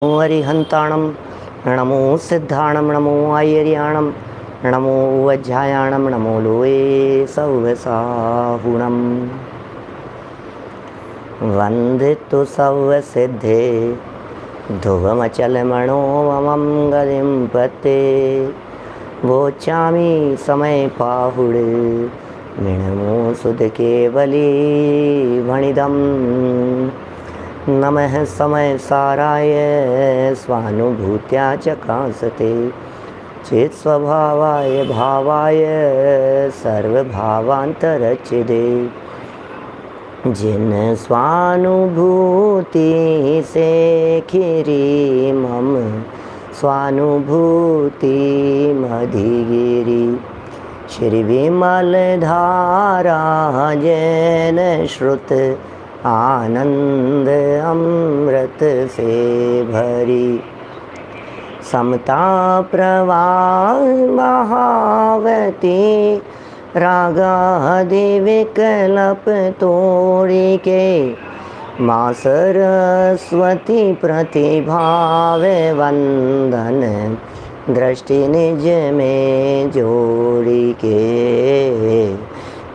हरिहंताणं नमो सिद्धाणं नमो आयर्याणं नमो वज्रायाणं नमो लोये सौवसाहुणं वन्दितु सौवसिद्धे ध्रुवमचलमणोममं गतिं पते वोचामि समय पाहुडे मिणमो सुध केवली वणिदम् नमः समय साराय स्वानुभूत्या चकांसते चेत स्वभावाय भावाय सर्वभावांतरचिदे जिन स्वानुभूति से खिरी मम स्वानुभूति मधिगिरी श्री विमल धारा जैन श्रुत आनंद अमृत से भरी समता प्रवाह महावती रागादि विकल्प तोड़ी के माँ सरस्वती प्रतिभाव वंदन दृष्टि निज में जोड़ी के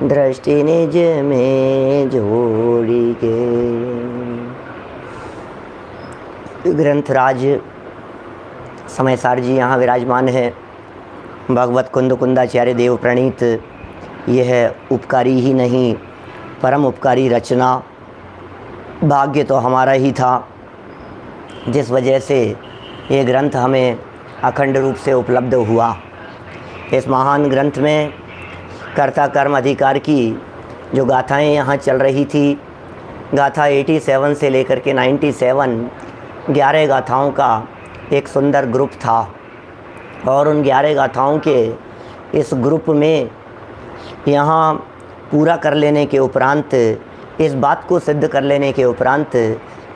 दृष्टि निज में जोड़ी के। ग्रंथराज समयसार जी यहाँ विराजमान है। भगवत कुंद कुंदाचार्य देव प्रणीत यह उपकारी ही नहीं परम उपकारी रचना भाग्य तो हमारा ही था, जिस वजह से ये ग्रंथ हमें अखंड रूप से उपलब्ध हुआ। इस महान ग्रंथ में कर्ता कर्म अधिकार की जो गाथाएं यहाँ चल रही थी, गाथा 87 से लेकर के 97 11 गाथाओं का एक सुंदर ग्रुप था। और उन 11 गाथाओं के इस ग्रुप में यहाँ पूरा कर लेने के उपरांत, इस बात को सिद्ध कर लेने के उपरांत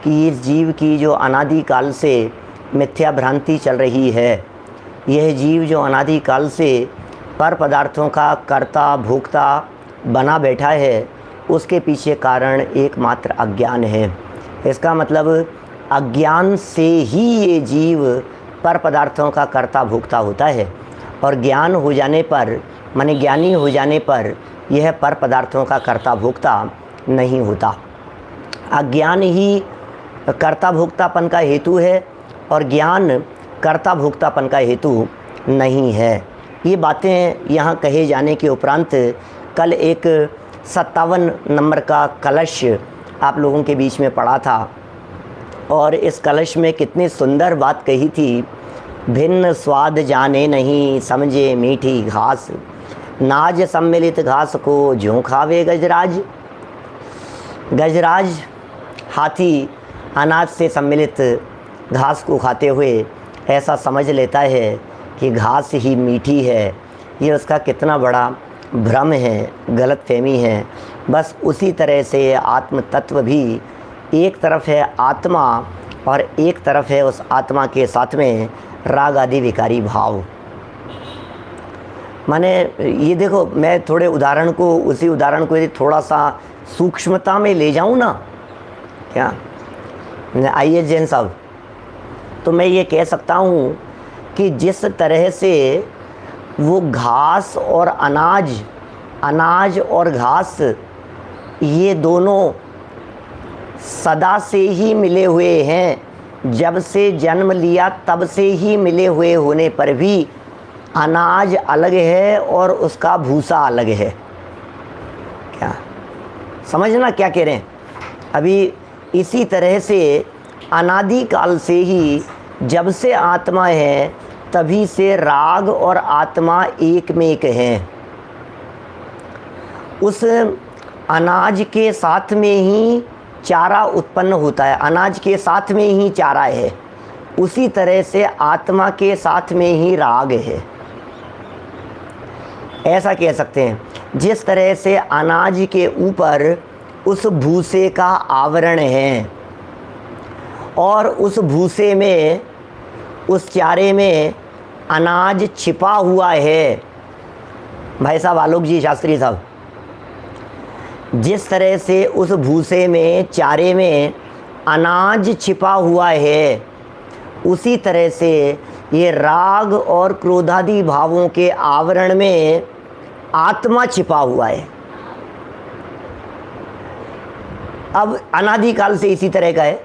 कि इस जीव की जो अनादि काल से मिथ्या भ्रांति चल रही है, यह जीव जो अनादि काल से पर पदार्थों का कर्ता भोक्ता बना बैठा है, उसके पीछे कारण एकमात्र अज्ञान है। इसका मतलब अज्ञान से ही ये जीव पर पदार्थों का कर्ता भोक्ता होता है, और ज्ञान हो जाने पर, माने ज्ञानी हो जाने पर यह पर पदार्थों का कर्ता भोक्ता नहीं होता। अज्ञान ही कर्ता भोक्तापन का हेतु है और ज्ञान कर्ता भोक्तापन का हेतु नहीं है। ये बातें यहाँ कहे जाने के उपरांत कल एक 57 नंबर का कलश आप लोगों के बीच में पढ़ा था, और इस कलश में कितनी सुंदर बात कही थी। भिन्न स्वाद जाने नहीं समझे मीठी घास, नाज सम्मिलित घास को ज्यों खावे गजराज। गजराज हाथी अनाज से सम्मिलित घास को खाते हुए ऐसा समझ लेता है कि घास ही मीठी है। ये उसका कितना बड़ा भ्रम है, गलतफहमी है। बस उसी तरह से आत्म तत्व भी एक तरफ है आत्मा, और एक तरफ है उस आत्मा के साथ में राग आदि विकारी भाव। माने ये देखो, मैं थोड़े उदाहरण को, उसी उदाहरण को यदि थोड़ा सा सूक्ष्मता में ले जाऊँ ना, क्या आइए जैन साहब, तो मैं ये कह सकता हूँ कि जिस तरह से वो घास और अनाज, अनाज और घास, ये दोनों सदा से ही मिले हुए हैं। जब से जन्म लिया तब से ही मिले हुए होने पर भी अनाज अलग है और उसका भूसा अलग है। क्या समझना क्या कह रहे हैं? अभी इसी तरह से अनादि काल से ही, जब से आत्मा है तभी से राग और आत्मा एक में एक हैं। उस अनाज के साथ में ही चारा उत्पन्न होता है, अनाज के साथ में ही चारा है। उसी तरह से आत्मा के साथ में ही राग है, ऐसा कह सकते हैं। जिस तरह से अनाज के ऊपर उस भूसे का आवरण है, और उस भूसे में, उस चारे में अनाज छिपा हुआ है। भाई साहब आलोक जी शास्त्री साहब, जिस तरह से उस भूसे में, चारे में अनाज छिपा हुआ है, उसी तरह से ये राग और क्रोधादि भावों के आवरण में आत्मा छिपा हुआ है। अब अनादिकाल से इसी तरह का है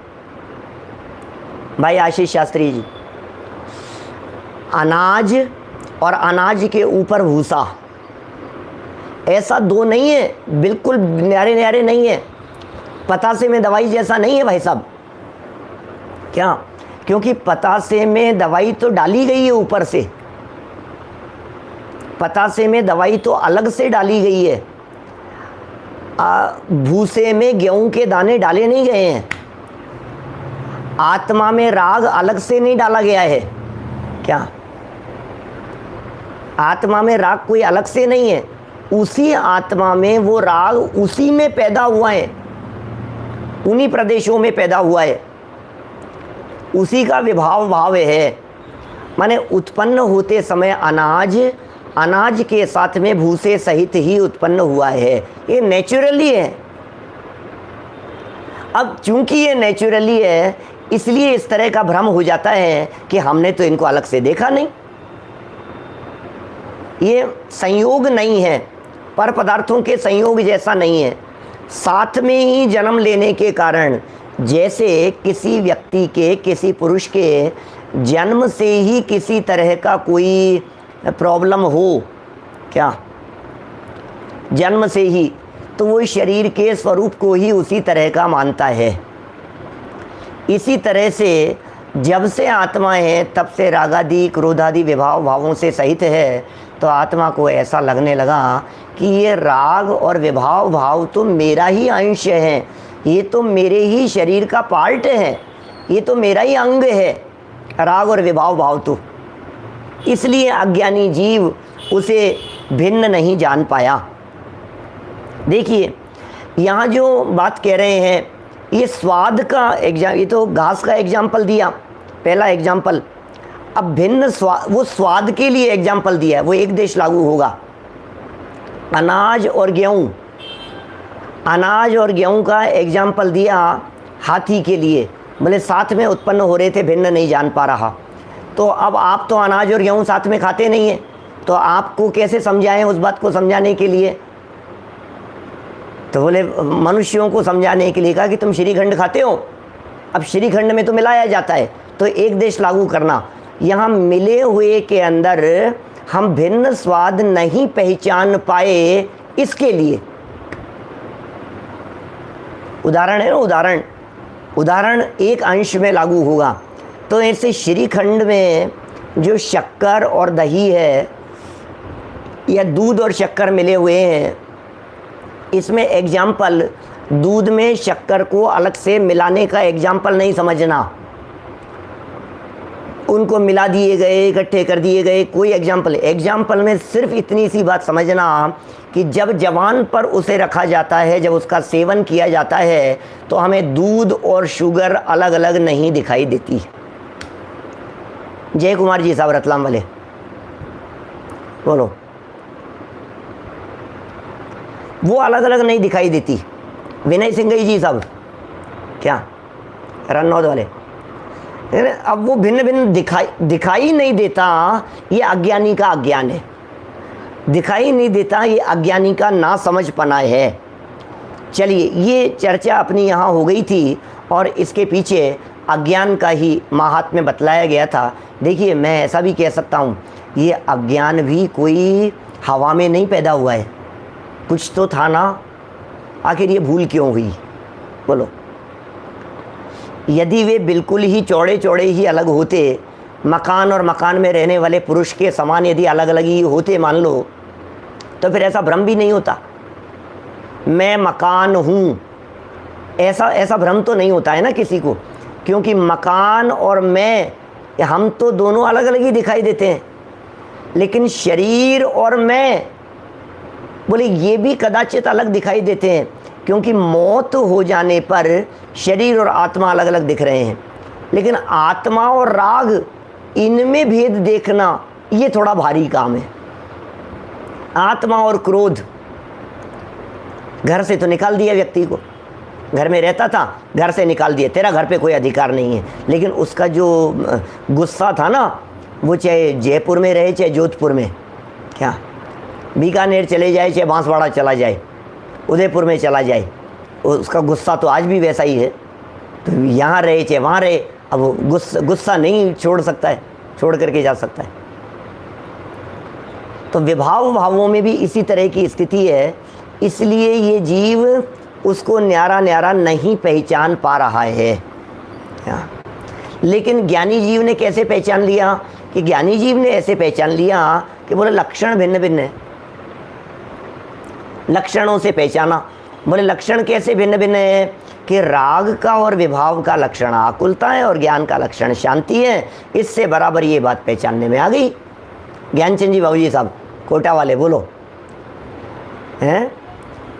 भाई आशीष शास्त्री जी। अनाज और अनाज के ऊपर भूसा, ऐसा दो नहीं है, बिल्कुल न्यारे न्यारे नहीं है, पतासे में दवाई जैसा नहीं है भाई साहब। क्या? क्योंकि पतासे में दवाई तो डाली गई है ऊपर से, पतासे में दवाई तो अलग से डाली गई है, भूसे में गेहूं के दाने डाले नहीं गए हैं। आत्मा में राग अलग से नहीं डाला गया है। क्या? आत्मा में राग कोई अलग से नहीं है, उसी आत्मा में वो राग उसी में पैदा हुआ है, उन्हीं प्रदेशों में पैदा हुआ है, उसी का विभाव भाव है। माने उत्पन्न होते समय अनाज, अनाज के साथ में भूसे सहित ही उत्पन्न हुआ है, ये नेचुरली है। अब चूंकि ये नेचुरली है, इसलिए इस तरह का भ्रम हो जाता है कि हमने तो इनको अलग से देखा नहीं। ये संयोग नहीं है, पर पदार्थों के संयोग जैसा नहीं है। साथ में ही जन्म लेने के कारण, जैसे किसी व्यक्ति के, किसी पुरुष के जन्म से ही किसी तरह का कोई प्रॉब्लम हो, क्या जन्म से ही, तो वो शरीर के स्वरूप को ही उसी तरह का मानता है। इसी तरह से जब से आत्मा है तब से रागादि क्रोधादि विभाव भावों से सहित है, तो आत्मा को ऐसा लगने लगा कि ये राग और विभाव भाव तो मेरा ही अंश है, ये तो मेरे ही शरीर का पार्ट है, ये तो मेरा ही अंग है, राग और विभाव भाव तो। इसलिए अज्ञानी जीव उसे भिन्न नहीं जान पाया। देखिए यहाँ जो बात कह रहे हैं, ये स्वाद का ये तो घास का एग्जाम्पल दिया, पहला एग्जाम्पल। अब भिन्न वो स्वाद के लिए एग्जाम्पल दिया है, वो एक देश लागू होगा। अनाज और गेहूँ, अनाज और गेहूँ का एग्जाम्पल दिया हाथी के लिए, बोले साथ में उत्पन्न हो रहे थे, भिन्न नहीं जान पा रहा। तो अब आप तो अनाज और गेहूँ साथ में खाते नहीं हैं, तो आपको कैसे समझाएं उस बात को समझाने के लिए? तो बोले मनुष्यों को समझाने के लिए कहा कि तुम श्रीखंड खाते हो, अब श्रीखंड में तो मिलाया जाता है, तो एक देश लागू करना। यहाँ मिले हुए के अंदर हम भिन्न स्वाद नहीं पहचान पाए, इसके लिए उदाहरण है ना, उदाहरण एक अंश में लागू होगा। तो ऐसे श्रीखंड में जो शक्कर और दही है या दूध और शक्कर मिले हुए हैं, इसमें एग्जाम्पल दूध में शक्कर को अलग से मिलाने का एग्जाम्पल नहीं समझना, उनको मिला दिए गए, इकट्ठे कर दिए गए, कोई एग्जाम्पल में सिर्फ इतनी सी बात समझना कि जब जवान पर उसे रखा जाता है, जब उसका सेवन किया जाता है, तो हमें दूध और शुगर अलग अलग नहीं दिखाई देती। जय कुमार जी साहब रतलाम वाले बोलो, वो अलग अलग नहीं दिखाई देती। विनय सिंघई जी साहब, क्या रन्नौद वाले, अब वो भिन्न भिन्न दिखाई नहीं देता, ये अज्ञानी का अज्ञान है। दिखाई नहीं देता, ये अज्ञानी का ना समझ पाना है। चलिए, ये चर्चा अपनी यहाँ हो गई थी और इसके पीछे अज्ञान का ही महात्म्य बतलाया गया था। देखिए, मैं ऐसा भी कह सकता हूँ, ये अज्ञान भी कोई हवा में नहीं पैदा हुआ है, कुछ तो था ना। आखिर ये भूल क्यों हुई बोलो? यदि वे बिल्कुल ही चौड़े चौड़े ही अलग होते, मकान और मकान में रहने वाले पुरुष के समान यदि अलग अलग ही होते मान लो, तो फिर ऐसा भ्रम भी नहीं होता। मैं मकान हूँ, ऐसा भ्रम तो नहीं होता है ना किसी को, क्योंकि मकान और मैं, हम तो दोनों अलग अलग ही दिखाई देते हैं। लेकिन शरीर और मैं, बोले ये भी कदाचित अलग दिखाई देते हैं, क्योंकि मौत हो जाने पर शरीर और आत्मा अलग अलग दिख रहे हैं। लेकिन आत्मा और राग, इनमें भेद देखना ये थोड़ा भारी काम है। आत्मा और क्रोध, घर से तो निकाल दिया व्यक्ति को, घर में रहता था, घर से निकाल दिया, तेरा घर पे कोई अधिकार नहीं है। लेकिन उसका जो गुस्सा था ना, वो चाहे जयपुर में रहे चाहे जोधपुर में, क्या बीकानेर चले जाए चाहे बांसवाड़ा चला जाए, उदयपुर में चला जाए, उसका गुस्सा तो आज भी वैसा ही है। तो यहाँ रहे चाहे वहाँ रहे, अब वो गुस्सा नहीं छोड़ सकता है, छोड़ करके जा सकता है। तो विभाव भावों में भी इसी तरह की स्थिति है, इसलिए ये जीव उसको न्यारा न्यारा नहीं पहचान पा रहा है। लेकिन ज्ञानी जीव ने कैसे पहचान लिया? कि ज्ञानी जीव ने ऐसे पहचान लिया कि बोले लक्षण भिन्न भिन्न है, लक्षणों से पहचाना। बोले लक्षण कैसे भिन्न भिन्न है? कि राग का और विभाव का लक्षण आकुलता है और ज्ञान का लक्षण शांति है। इससे बराबर ये बात पहचानने में आ गई। ज्ञानचंद जी बाबूजी साहब कोटा वाले, बोलो हैं?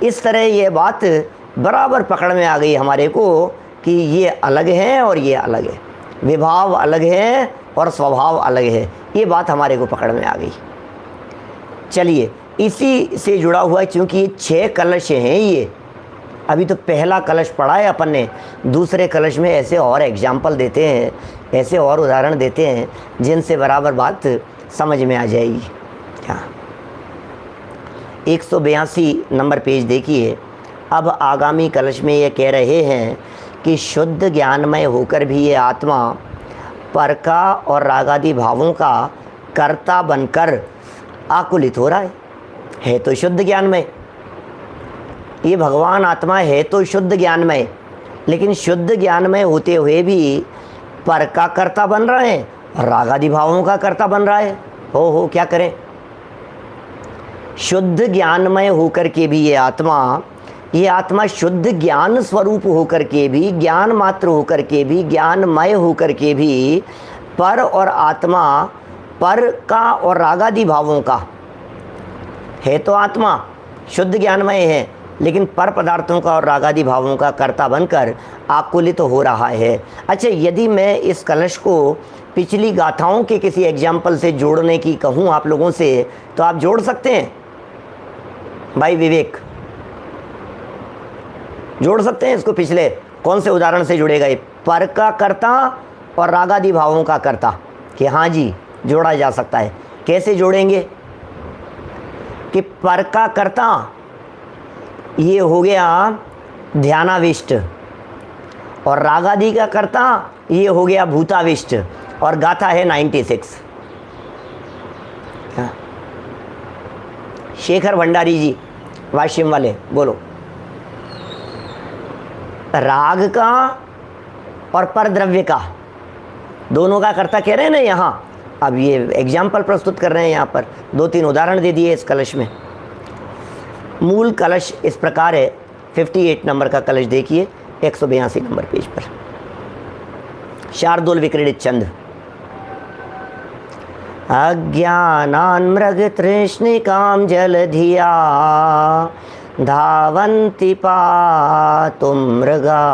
इस तरह ये बात बराबर पकड़ में आ गई हमारे को कि ये अलग है और ये अलग है, विभाव अलग है और स्वभाव अलग है। ये बात हमारे को पकड़ में आ गई। चलिए, इसी से जुड़ा हुआ है, क्योंकि ये 6 कलश हैं। ये अभी तो पहला कलश पढ़ा है अपन ने, दूसरे कलश में ऐसे और एग्जाम्पल देते हैं, ऐसे और उदाहरण देते हैं जिनसे बराबर बात समझ में आ जाएगी। क्या 182 नंबर पेज देखिए। अब आगामी कलश में ये कह रहे हैं कि शुद्ध ज्ञानमय होकर भी ये आत्मा पर का और रागादि भावों का कर्ता बनकर आकुलित हो रहा है तो शुद्ध ज्ञानमय। ये भगवान आत्मा है तो शुद्ध ज्ञानमय, लेकिन शुद्ध ज्ञानमय होते हुए भी पर का कर्ता बन रहा है और रागादि भावों का कर्ता बन रहा है। हो क्या करें? शुद्ध ज्ञानमय होकर के भी ये आत्मा शुद्ध ज्ञान स्वरूप होकर के भी, ज्ञान मात्र होकर के भी, ज्ञानमय होकर के भी पर और आत्मा पर का और रागादि भावों का है तो आत्मा शुद्ध ज्ञानमय है, लेकिन पर पदार्थों का और रागादि भावों का कर्ता बनकर आकुलित हो रहा है। अच्छा, यदि मैं इस कलश को पिछली गाथाओं के किसी एग्जाम्पल से जोड़ने की कहूँ आप लोगों से, तो आप जोड़ सकते हैं? भाई विवेक, जोड़ सकते हैं इसको? पिछले कौन से उदाहरण से जुड़ेगा ये? पर का कर्ता और रागादि भावों का कर्ता, कि हाँ जी जोड़ा जा सकता है। कैसे जोड़ेंगे? कि पर का कर्ता ये हो गया ध्यानाविष्ट और रागादि का कर्ता ये हो गया भूताविष्ट, और गाथा है 96। शेखर भंडारी जी वाशिम वाले, बोलो। राग का और पर द्रव्य का दोनों का कर्ता कह रहे हैं ना यहाँ। अब ये एग्जाम्पल प्रस्तुत कर रहे हैं यहाँ पर, 2-3 उदाहरण दे दिए इस कलश में। मूल कलश इस प्रकार है, 58 नंबर का कलश देखिए 182 नंबर पेज पर। शार्दुल विक्रीडित छंद। अज्ञानान् मृग तृष्णिकां जलधिया धावन्ति पातुं मृगा,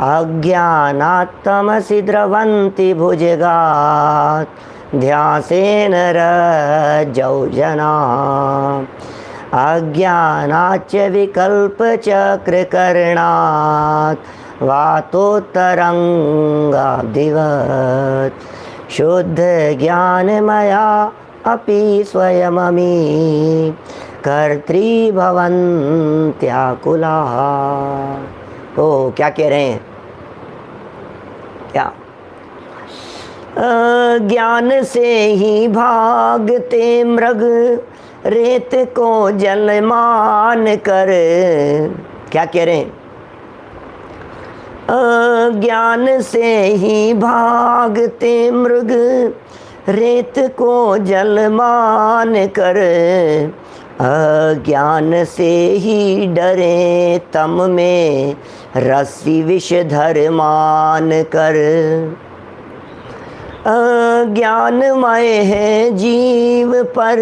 अज्ञानात् तमसि द्रवन्ति भुजगात् ध्यासेन रज्जौ जना, अज्ञानाच्च विकल्पचक्रकर्णात् वातोत्तरङ्गाब्धिवत्, शुद्ध ज्ञानमया अपि स्वयममी कर्तृभवन्त्याकुलाः। तो क्या कह रहे हैं? क्या ज्ञान से ही भागते मृग रेत को जल मान कर। क्या कह रहे हैं? ज्ञान से ही भागते मृग रेत को जल मान कर, अज्ञान से ही डरे तम में रस्सी विषधर मान कर। अज्ञानमय है जीव पर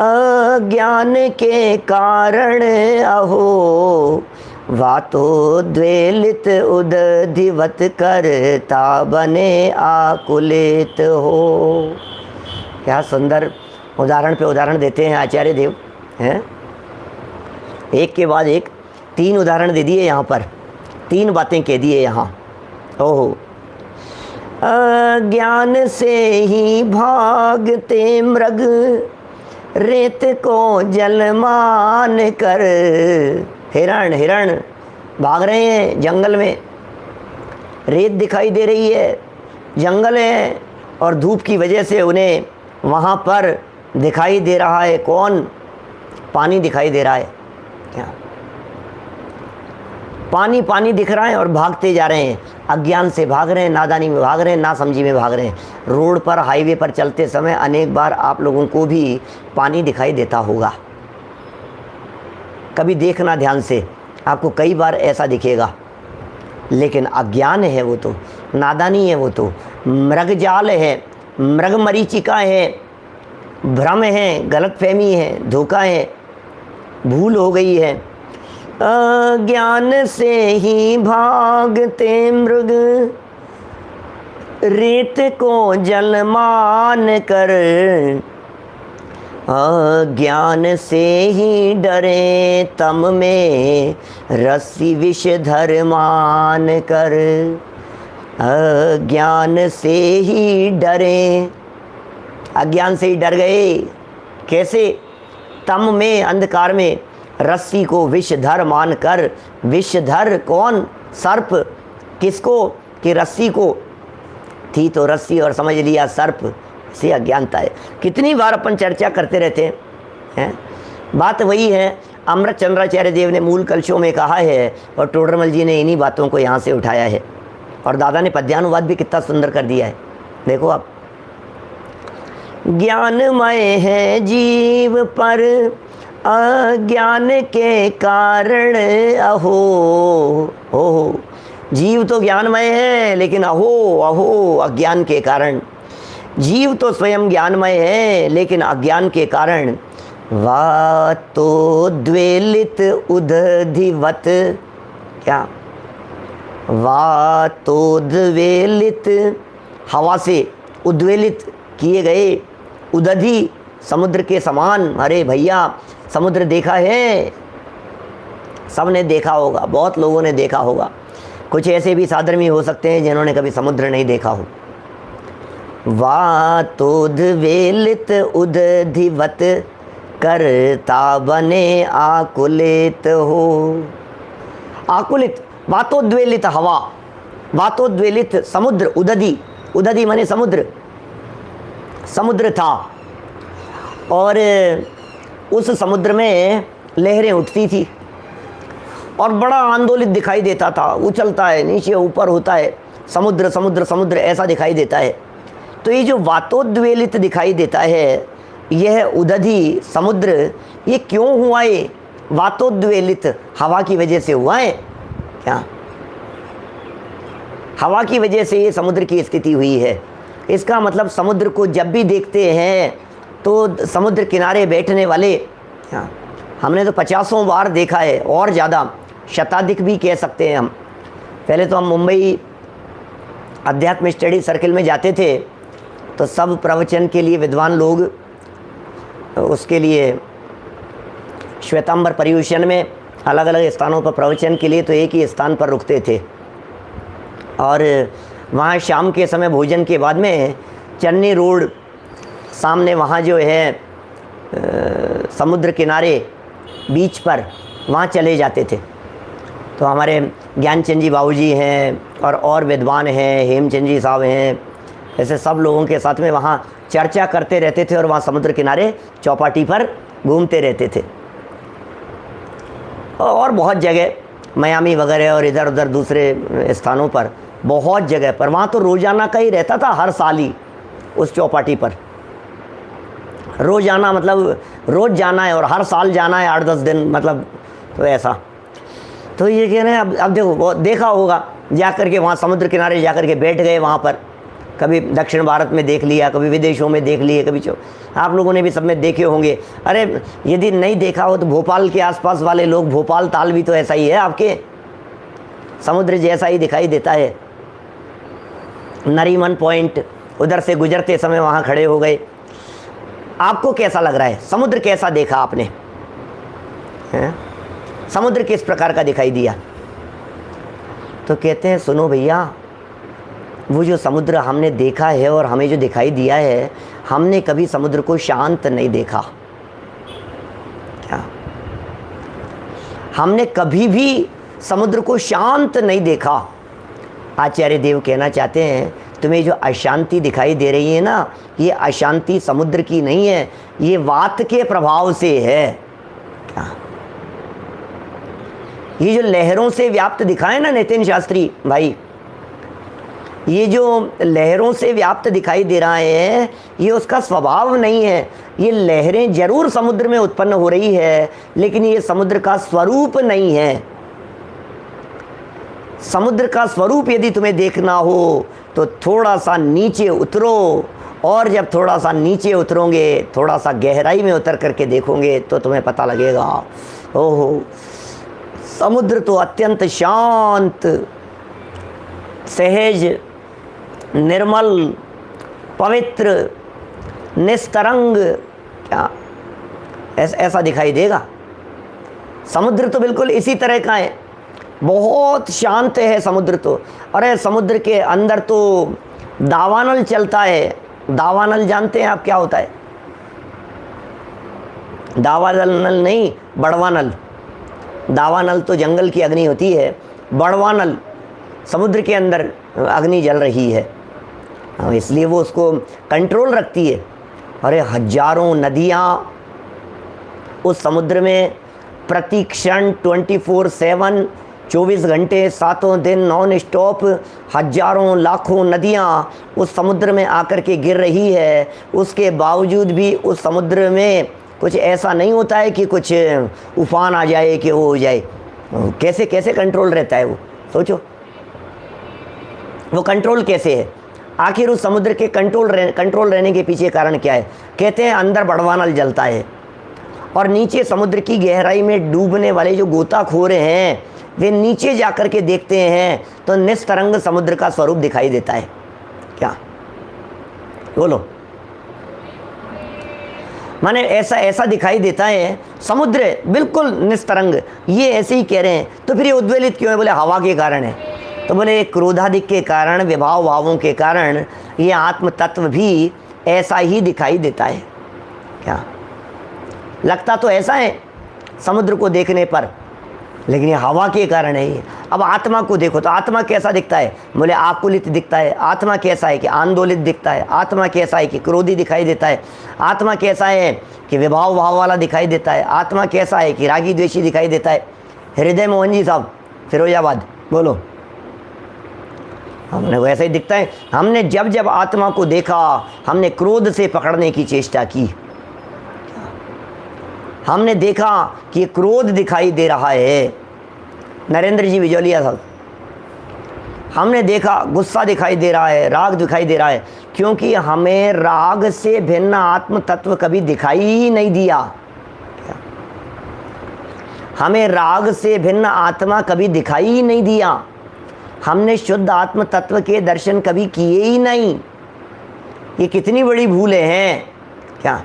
अज्ञान के कारण अहो, वातोद्वेलित उदधिवत करता बने आकुलित हो। क्या सुंदर उदाहरण पे उदाहरण देते हैं आचार्य देव हैं, एक के बाद एक 3 उदाहरण दे दिए यहाँ पर, 3 बातें कह दिए यहाँ। ओहो, अज्ञान से ही भागते मृग, रेत को जल मान कर। हिरण हिरण भाग रहे हैं जंगल में, रेत दिखाई दे रही है, जंगल है, और धूप की वजह से उन्हें वहाँ पर दिखाई दे रहा है कौन? पानी दिखाई दे रहा है। क्या पानी पानी दिख रहा है और भागते जा रहे हैं। अज्ञान से भाग रहे हैं, नादानी में भाग रहे हैं, नासमझी में भाग रहे हैं। रोड पर, हाईवे पर चलते समय अनेक बार आप लोगों को भी पानी दिखाई देता होगा। कभी देखना ध्यान से, आपको कई बार ऐसा दिखेगा। लेकिन अज्ञान है वो तो, नादानी है वो तो, मृगजाल है, मृग मरीचिका है, भ्रम है, गलतफहमी है, धोखा है, भूल हो गई है। अज्ञान से ही भागते मृग, रेत को जल मान कर। अज्ञान से ही डरे तम में, रस्सी विषधर मान कर। अज्ञान से ही डरे, अज्ञान से ही डर गए। कैसे? तम में, अंधकार में, रस्सी को विषधर मान कर। विषधर कौन? सर्प। किसको? कि रस्सी को, थी तो रस्सी और समझ लिया सर्प। से अज्ञानता है। कितनी बार अपन चर्चा करते रहते हैं, बात वही है। अमृत चंद्राचार्य देव ने मूल कलशों में कहा है और टोडरमल जी ने इन्हीं बातों को यहाँ से उठाया है। और दादा ने पद्यानुवाद भी कितना सुंदर कर दिया है, देखो आप। ज्ञानमय है जीव पर अज्ञान के कारण अहो। हो जीव तो ज्ञानमय है, लेकिन अहो अहो अज्ञान के कारण। जीव तो स्वयं ज्ञानमय है, लेकिन अज्ञान के कारण। वातो द्वेलित उदधिवत। क्या? वातोद्वेलित, हवा से उद्वेलित किए गए, उदधि, समुद्र के समान। अरे भैया, समुद्र देखा है? सबने देखा होगा, बहुत लोगों ने देखा होगा। कुछ ऐसे भी साधर्मी हो सकते हैं जिन्होंने कभी समुद्र नहीं देखा हो। वातोद्वेलित उदधिवत, करता बने आकुलित हो। आकुलित, वातोद्वेलित हवा, वातोद्वेलित समुद्र, उदधि, उदधि माने समुद्र। समुद्र था और उस समुद्र में लहरें उठती थी और बड़ा आंदोलित दिखाई देता था। उछलता है, नीचे ऊपर होता है, समुद्र समुद्र समुद्र ऐसा दिखाई देता है। तो ये जो वातोद्वेलित दिखाई देता है, यह उदधि समुद्र, ये क्यों हुआ? ये वातोद्वेलित हवा की वजह से हुआ है। क्या? हवा की वजह से ये समुद्र की स्थिति हुई है। इसका मतलब समुद्र को जब भी देखते हैं तो समुद्र किनारे बैठने वाले, हमने तो 50 बार देखा है और ज़्यादा, शताधिक भी कह सकते हैं हम। पहले तो हम मुंबई अध्यात्म स्टडी सर्किल में जाते थे तो सब प्रवचन के लिए विद्वान लोग, उसके लिए श्वेतांबर पर्यूषण में अलग अलग स्थानों पर प्रवचन के लिए तो एक ही स्थान पर रुकते थे। और वहाँ शाम के समय भोजन के बाद में चन्नी रोड सामने, वहाँ जो है समुद्र किनारे बीच पर, वहाँ चले जाते थे। तो हमारे ज्ञानचंद जी बाबूजी हैं और विद्वान हैं, हेमचंद जी साहब हैं, ऐसे सब लोगों के साथ में वहाँ चर्चा करते रहते थे और वहाँ समुद्र किनारे चौपाटी पर घूमते रहते थे। और बहुत जगह, मियामी वगैरह और इधर उधर दूसरे स्थानों पर, बहुत जगह पर। वहाँ तो रोज़ाना का ही रहता था, हर साल ही उस चौपाटी पर रोज़ाना, मतलब रोज़ जाना है और हर साल जाना है 8-10 दिन, मतलब तो ऐसा। तो ये कह रहे हैं, अब देखो, वो देखा होगा, जा कर के वहाँ समुद्र किनारे जा कर के बैठ गए वहाँ पर। कभी दक्षिण भारत में देख लिया, कभी विदेशों में देख लिए, कभी आप लोगों ने भी सब में देखे होंगे। अरे यदि नहीं देखा हो तो भोपाल के आसपास वाले लोग, भोपाल ताल भी तो ऐसा ही है, आपके समुद्र जैसा ही दिखाई देता है। नरीमन पॉइंट, उधर से गुजरते समय वहाँ खड़े हो गए। आपको कैसा लग रहा है? समुद्र कैसा देखा आपने? हैं? समुद्र किस प्रकार का दिखाई दिया? तो कहते हैं सुनो भैया, वो जो समुद्र हमने देखा है और हमें जो दिखाई दिया है, हमने कभी समुद्र को शांत नहीं देखा। क्या हमने कभी भी समुद्र को शांत नहीं देखा? आचार्य देव कहना चाहते हैं तुम्हें जो अशांति दिखाई दे रही है ना, ये अशांति समुद्र की नहीं है, ये वात के प्रभाव से है। क्या ये जो लहरों से व्याप्त दिखाए ना नितिन शास्त्री भाई, ये जो लहरों से व्याप्त दिखाई दे रहा है, ये उसका स्वभाव नहीं है। ये लहरें जरूर समुद्र में उत्पन्न हो रही है, लेकिन ये समुद्र का स्वरूप नहीं है। समुद्र का स्वरूप यदि तुम्हें देखना हो तो थोड़ा सा नीचे उतरो, और जब थोड़ा सा नीचे उतरोगे, थोड़ा सा गहराई में उतर करके देखोगे तो तुम्हें पता लगेगा, ओहो समुद्र तो अत्यंत शांत, सहज, निर्मल, पवित्र, निस्तरंग, क्या ऐसा दिखाई देगा। समुद्र तो बिल्कुल इसी तरह का है, बहुत शांत है समुद्र तो। अरे समुद्र के अंदर तो दावानल चलता है। दावानल जानते हैं आप क्या होता है? दावानल नहीं, बड़वानल। दावानल तो जंगल की अग्नि होती है, बड़वानल समुद्र के अंदर अग्नि जल रही है, इसलिए वो उसको कंट्रोल रखती है। अरे हजारों नदियाँ उस समुद्र में प्रति क्षण 24/7 24 घंटे 7 दिन नॉन स्टॉप हजारों लाखों नदियाँ उस समुद्र में आकर के गिर रही है। उसके बावजूद भी उस समुद्र में कुछ ऐसा नहीं होता है कि कुछ उफान आ जाए कि वो हो जाए। कैसे कैसे कंट्रोल रहता है वो, सोचो वो कंट्रोल कैसे है। आखिर उस समुद्र के कंट्रोल रहने के पीछे कारण क्या है? कहते हैं अंदर बड़वानल जलता है और नीचे समुद्र की गहराई में डूबने वाले जो गोताखोर हैं वे नीचे जाकर के देखते हैं तो निस्तरंग समुद्र का स्वरूप दिखाई देता है। क्या बोलो, माने ऐसा दिखाई देता है समुद्र बिल्कुल निस्तरंग। ये ऐसे ही कह रहे हैं, तो फिर ये उद्वेलित क्यों है? बोले हवा के कारण है। तो बोले क्रोधादिक के कारण, विभाव भावों के कारण ये आत्म तत्व भी ऐसा ही दिखाई देता है। क्या लगता तो ऐसा है समुद्र को देखने पर, लेकिन ये हवा के कारण है ये। अब आत्मा को देखो तो आत्मा कैसा दिखता है? बोले आकुलित दिखता है। आत्मा कैसा है कि आंदोलित दिखता है। आत्मा कैसा है कि क्रोधी दिखाई देता है। आत्मा कैसा है कि विभाव भाव वाला दिखाई देता है। आत्मा कैसा है कि रागी द्वेषी दिखाई देता है। हृदय मोहन जी साहब फिरोजाबाद, बोलो। हमने वैसा ही दिखता है। हमने जब जब आत्मा को देखा, हमने क्रोध से पकड़ने की चेष्टा की। हमने देखा कि क्रोध दिखाई दे रहा है, नरेंद्र जी बिजौलिया साहब। हमने देखा गुस्सा दिखाई दे रहा है, राग दिखाई दे रहा है, क्योंकि हमें राग से भिन्न आत्म तत्व कभी दिखाई ही नहीं दिया। हमें राग से भिन्न आत्मा कभी दिखाई ही नहीं दिया। हमने शुद्ध आत्म तत्व के दर्शन कभी किए ही नहीं। ये कितनी बड़ी भूलें हैं। क्या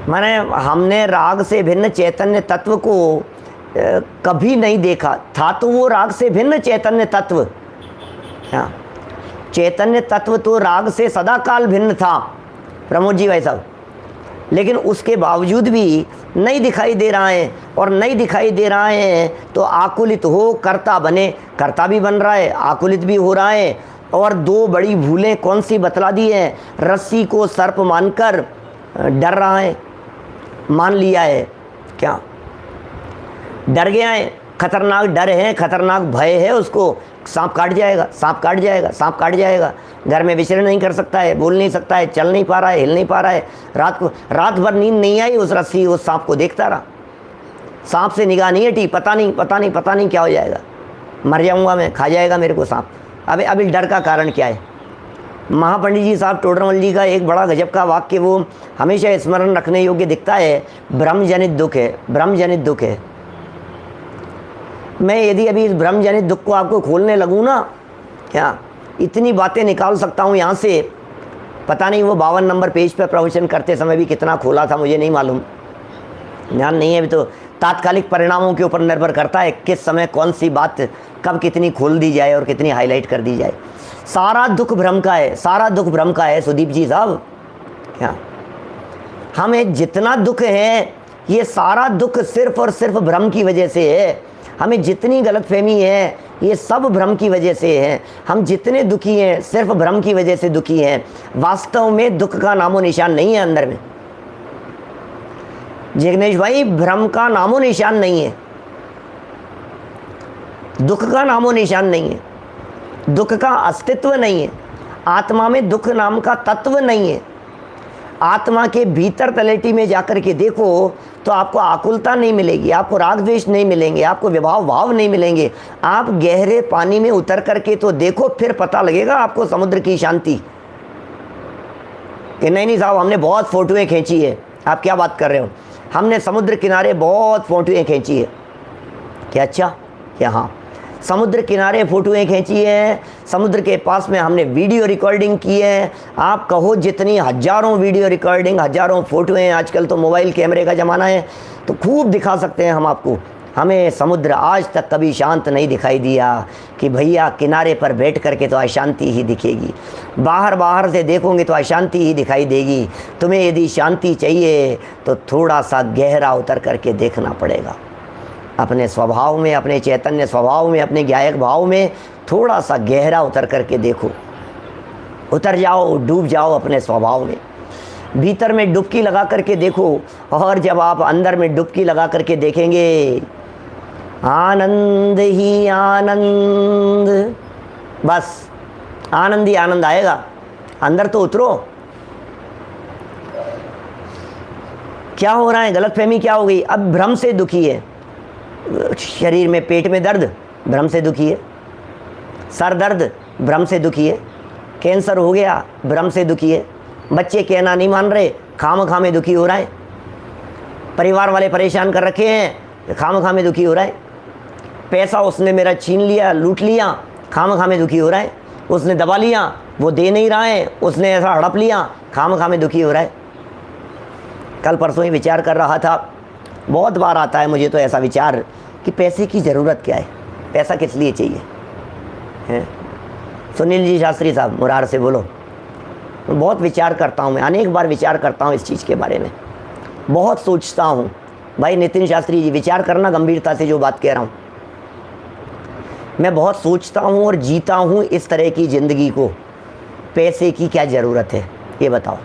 माने हमने राग से भिन्न चैतन्य तत्व को कभी नहीं देखा था, तो वो राग से भिन्न चैतन्य तत्व, क्या चैतन्य तत्व तो राग से सदा काल भिन्न था प्रमोद जी भाई साहब, लेकिन उसके बावजूद भी नहीं दिखाई दे रहा है। और नहीं दिखाई दे रहा है तो आकुलित हो कर्ता बने, कर्ता भी बन रहा है, आकुलित भी हो रहा है। और दो बड़ी भूलें कौन सी बतला दी है? रस्सी को सर्प मानकर डर रहा है, मान लिया है। क्या डर गया है, खतरनाक डर है, खतरनाक भय है उसको, सांप काट जाएगा, सांप काट जाएगा, सांप काट जाएगा। घर में विचरण नहीं कर सकता है, बोल नहीं सकता है, चल नहीं पा रहा है, हिल नहीं पा रहा है। रात भर नींद नहीं आई, उस रस्सी उस सांप को देखता रहा। सांप से निगाह नहीं हटी, पता नहीं क्या हो जाएगा, मर जाऊंगा मैं, खा जाएगा मेरे को सांप। अभी डर का कारण क्या है? महापंडित जी साहब टोडरमल जी का एक बड़ा गजब का वाक्य वो हमेशा स्मरण रखने योग्य दिखता है। ब्रह्म जनित दुख है, ब्रह्म जनित दुख है। मैं यदि अभी इस ब्रह्म जनित दुख को आपको खोलने लगूँ ना, क्या इतनी बातें निकाल सकता हूँ यहाँ से, पता नहीं वो 52 नंबर पेज पर प्रवचन करते समय भी कितना खोला था, मुझे नहीं मालूम, ध्यान नहीं है अभी। तो तात्कालिक परिणामों के ऊपर निर्भर करता है किस समय कौन सी बात कब कितनी खोल दी जाए और कितनी हाईलाइट कर दी जाए। सारा दुख भ्रम का है, सारा दुख भ्रम का है सुदीप जी साहब। क्या हमें जितना दुख है ये सारा दुख सिर्फ और सिर्फ भ्रम की वजह से है। हमें जितनी गलतफहमी है ये सब भ्रम की वजह से है। हम जितने दुखी हैं सिर्फ भ्रम की वजह से दुखी हैं। वास्तव में दुख का नामो निशान नहीं है अंदर में। जिग्नेश भाई, भ्रम का नामो निशान नहीं है, दुख का नामो निशान नहीं है, दुख का अस्तित्व नहीं है, आत्मा में दुख नाम का तत्व नहीं है। आत्मा के भीतर तलेटी में जाकर के देखो तो आपको आकुलता नहीं मिलेगी, आपको राग द्वेष नहीं मिलेंगे, आपको विभाव भाव नहीं मिलेंगे। आप गहरे पानी में उतर करके तो देखो, फिर पता लगेगा आपको समुद्र की शांति। कि नहीं साहब, हमने बहुत फोटोएं खींची है। आप क्या बात कर रहे हो? हमने समुद्र किनारे बहुत फोटोएं खींची है। क्या? अच्छा, क्या? हाँ, समुद्र किनारे फ़ोटोएँ खींची हैं, समुद्र के पास में हमने वीडियो रिकॉर्डिंग की है। आप कहो जितनी हज़ारों वीडियो रिकॉर्डिंग, हज़ारों फ़ोटोएँ, आजकल तो मोबाइल कैमरे का ज़माना है तो खूब दिखा सकते हैं हम आपको। हमें समुद्र आज तक कभी शांत नहीं दिखाई दिया कि भैया किनारे पर बैठ करके तो अशांति ही दिखेगी, बाहर से देखोगे तो अशांति ही दिखाई देगी। तुम्हें यदि शांति चाहिए तो थोड़ा सा गहरा उतर करके देखना पड़ेगा। अपने स्वभाव में, अपने चैतन्य स्वभाव में, अपने ज्ञायक भाव में थोड़ा सा गहरा उतर करके देखो। उतर जाओ, डूब जाओ अपने स्वभाव में, भीतर में डुबकी लगा करके देखो। और जब आप अंदर में डुबकी लगा करके देखेंगे, आनंद ही आनंद, बस आनंद ही आनंद आएगा। अंदर तो उतरो। क्या हो रहा है? गलतफहमी क्या हो गई? अब भ्रम से दुखी है, शरीर में पेट में दर्द, भ्रम से दुखी है। सर दर्द, भ्रम से दुखी है। कैंसर हो गया, भ्रम से दुखी है। बच्चे कहना नहीं मान रहे, खाम में दुखी हो रहा है। परिवार वाले परेशान कर रखे हैं, खाम में दुखी हो रहा है। पैसा उसने मेरा छीन लिया, लूट लिया, खाम में दुखी हो रहा है। उसने दबा लिया, वो दे नहीं रहा है, उसने ऐसा हड़प लिया, खाम में दुखी हो रहा है। कल परसों ही विचार कर रहा था, बहुत बार आता है मुझे तो ऐसा विचार कि पैसे की ज़रूरत क्या है, पैसा किस लिए चाहिए है? सुनील जी शास्त्री साहब, मुरार से बोलो। बहुत विचार करता हूँ मैं, अनेक बार विचार करता हूँ इस चीज़ के बारे में, बहुत सोचता हूँ। भाई नितिन शास्त्री जी, विचार करना गंभीरता से जो बात कह रहा हूँ। मैं बहुत सोचता हूँ और जीता हूँ इस तरह की ज़िंदगी को। पैसे की क्या ज़रूरत है ये बताओ?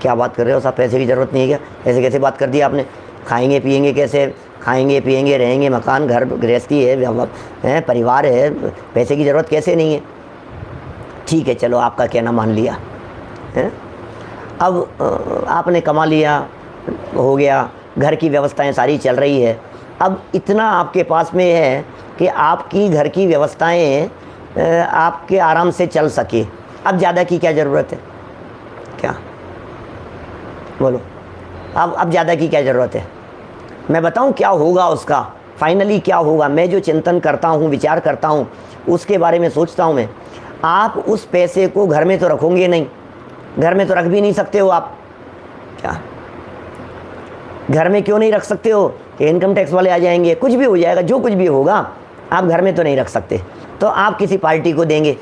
क्या बात कर रहे हो साहब, पैसे की ज़रूरत नहीं है क्या? ऐसे कैसे बात कर दी आपने? खाएंगे पिएंगे कैसे? खाएंगे पिएंगे, रहेंगे, मकान घर गृहस्थी है, परिवार है, पैसे की ज़रूरत कैसे नहीं है? ठीक है, चलो आपका कहना मान लिया है। अब आपने कमा लिया, हो गया, घर की व्यवस्थाएं सारी चल रही है। अब इतना आपके पास में है कि आपकी घर की व्यवस्थाएं आपके आराम से चल सके। अब ज़्यादा की क्या ज़रूरत है? क्या बोलो? अब ज़्यादा की क्या ज़रूरत है? मैं बताऊं क्या होगा उसका, फाइनली क्या होगा? मैं जो चिंतन करता हूं, विचार करता हूं, उसके बारे में सोचता हूं मैं। आप उस पैसे को घर में तो रखोगे नहीं, घर में तो रख भी नहीं सकते हो आप। क्या घर में क्यों नहीं रख सकते हो? कि इनकम टैक्स वाले आ जाएंगे, कुछ भी हो जाएगा, जो कुछ भी होगा, आप घर में तो नहीं रख सकते। तो आप किसी पार्टी को देंगे,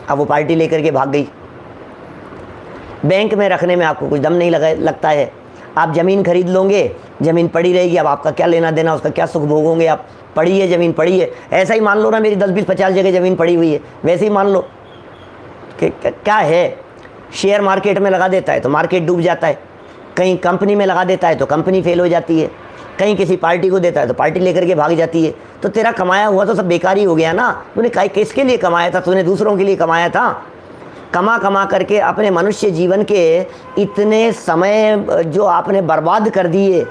अब वो पार्टी लेकर के भाग गई। बैंक में रखने में आपको कुछ दम नहीं लगता है। आप ज़मीन खरीद लोगे, ज़मीन पड़ी रहेगी, अब आपका क्या लेना देना, उसका क्या सुख भोगोगे आप? पड़ी है ज़मीन, पड़ी है। ऐसा ही मान लो ना, मेरी 10 20 50 जगह ज़मीन पड़ी हुई है, वैसे ही मान लो कि क्या है। शेयर मार्केट में लगा देता है तो मार्केट डूब जाता है, कहीं कंपनी में लगा देता है तो कंपनी फेल हो जाती है, कहीं किसी पार्टी को देता है तो पार्टी लेकर के भाग जाती है। तो तेरा कमाया हुआ तो सब बेकार ही हो गया ना। तूने किसके लिए कमाया था? तूने दूसरों के लिए कमाया था। कमा करके अपने मनुष्य जीवन के इतने समय जो आपने बर्बाद कर दिए,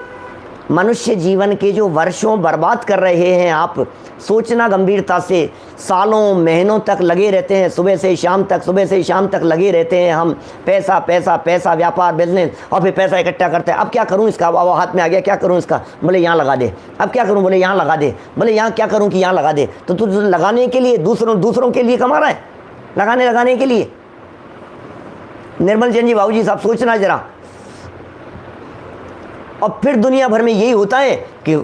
मनुष्य जीवन के जो वर्षों बर्बाद कर रहे हैं आप, सोचना गंभीरता से। सालों महीनों तक लगे रहते हैं, सुबह से शाम तक लगे रहते हैं हम। पैसा पैसा पैसा, व्यापार बिजनेस, और फिर पैसा इकट्ठा करते हैं। अब क्या करूं इसका? अब हाथ में आ गया, क्या करूं इसका? बोले यहाँ लगा दे। अब क्या करूं? बोले यहाँ लगा दे। बोले यहाँ क्या करूं कि यहाँ लगा दे। तो तू लगाने के लिए दूसरों के लिए कमा रहा है, लगाने के लिए। निर्मल चंद जी, बाबू जी साहब, सोचना जरा। और फिर दुनिया भर में यही होता है कि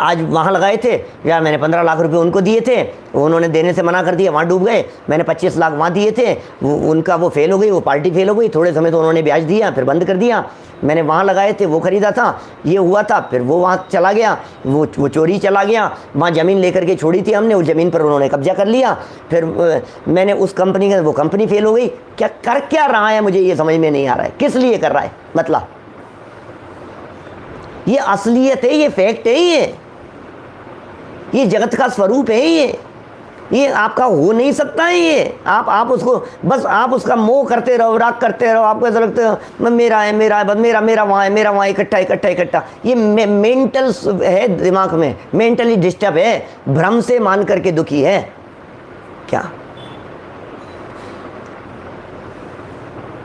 आज वहाँ लगाए थे यार, मैंने 15 लाख रुपए उनको दिए थे, उन्होंने देने से मना कर दिया, वहाँ डूब गए। मैंने 25 लाख वहाँ दिए थे, उनका वो फेल हो गई, वो पार्टी फेल हो गई, थोड़े समय तो उन्होंने ब्याज दिया फिर बंद कर दिया। मैंने वहाँ लगाए थे, वो ख़रीदा था, ये हुआ था, फिर वो वहाँ चला गया, वो चोरी चला गया, वहाँ ज़मीन लेकर के छोड़ी थी हमने, उस ज़मीन पर उन्होंने कब्जा कर लिया। फिर मैंने उस कंपनी का, वो कंपनी फेल हो गई। क्या रहा है मुझे ये समझ में नहीं आ रहा है, किस लिए कर रहा है? मतलब ये असलियत है, ये फैक्ट है, ये जगत का स्वरूप है, ये आपका हो नहीं सकता है। ये आप उसको बस आप उसका मोह करते रहो, राग करते रहो। आपको ऐसा लगता है मेरा है, मेरा है, बस मेरा वहाँ है, मेरा वहाँ, इकट्ठा। ये मेंटल है, दिमाग में मेंटली डिस्टर्ब है, भ्रम से मान करके दुखी है। क्या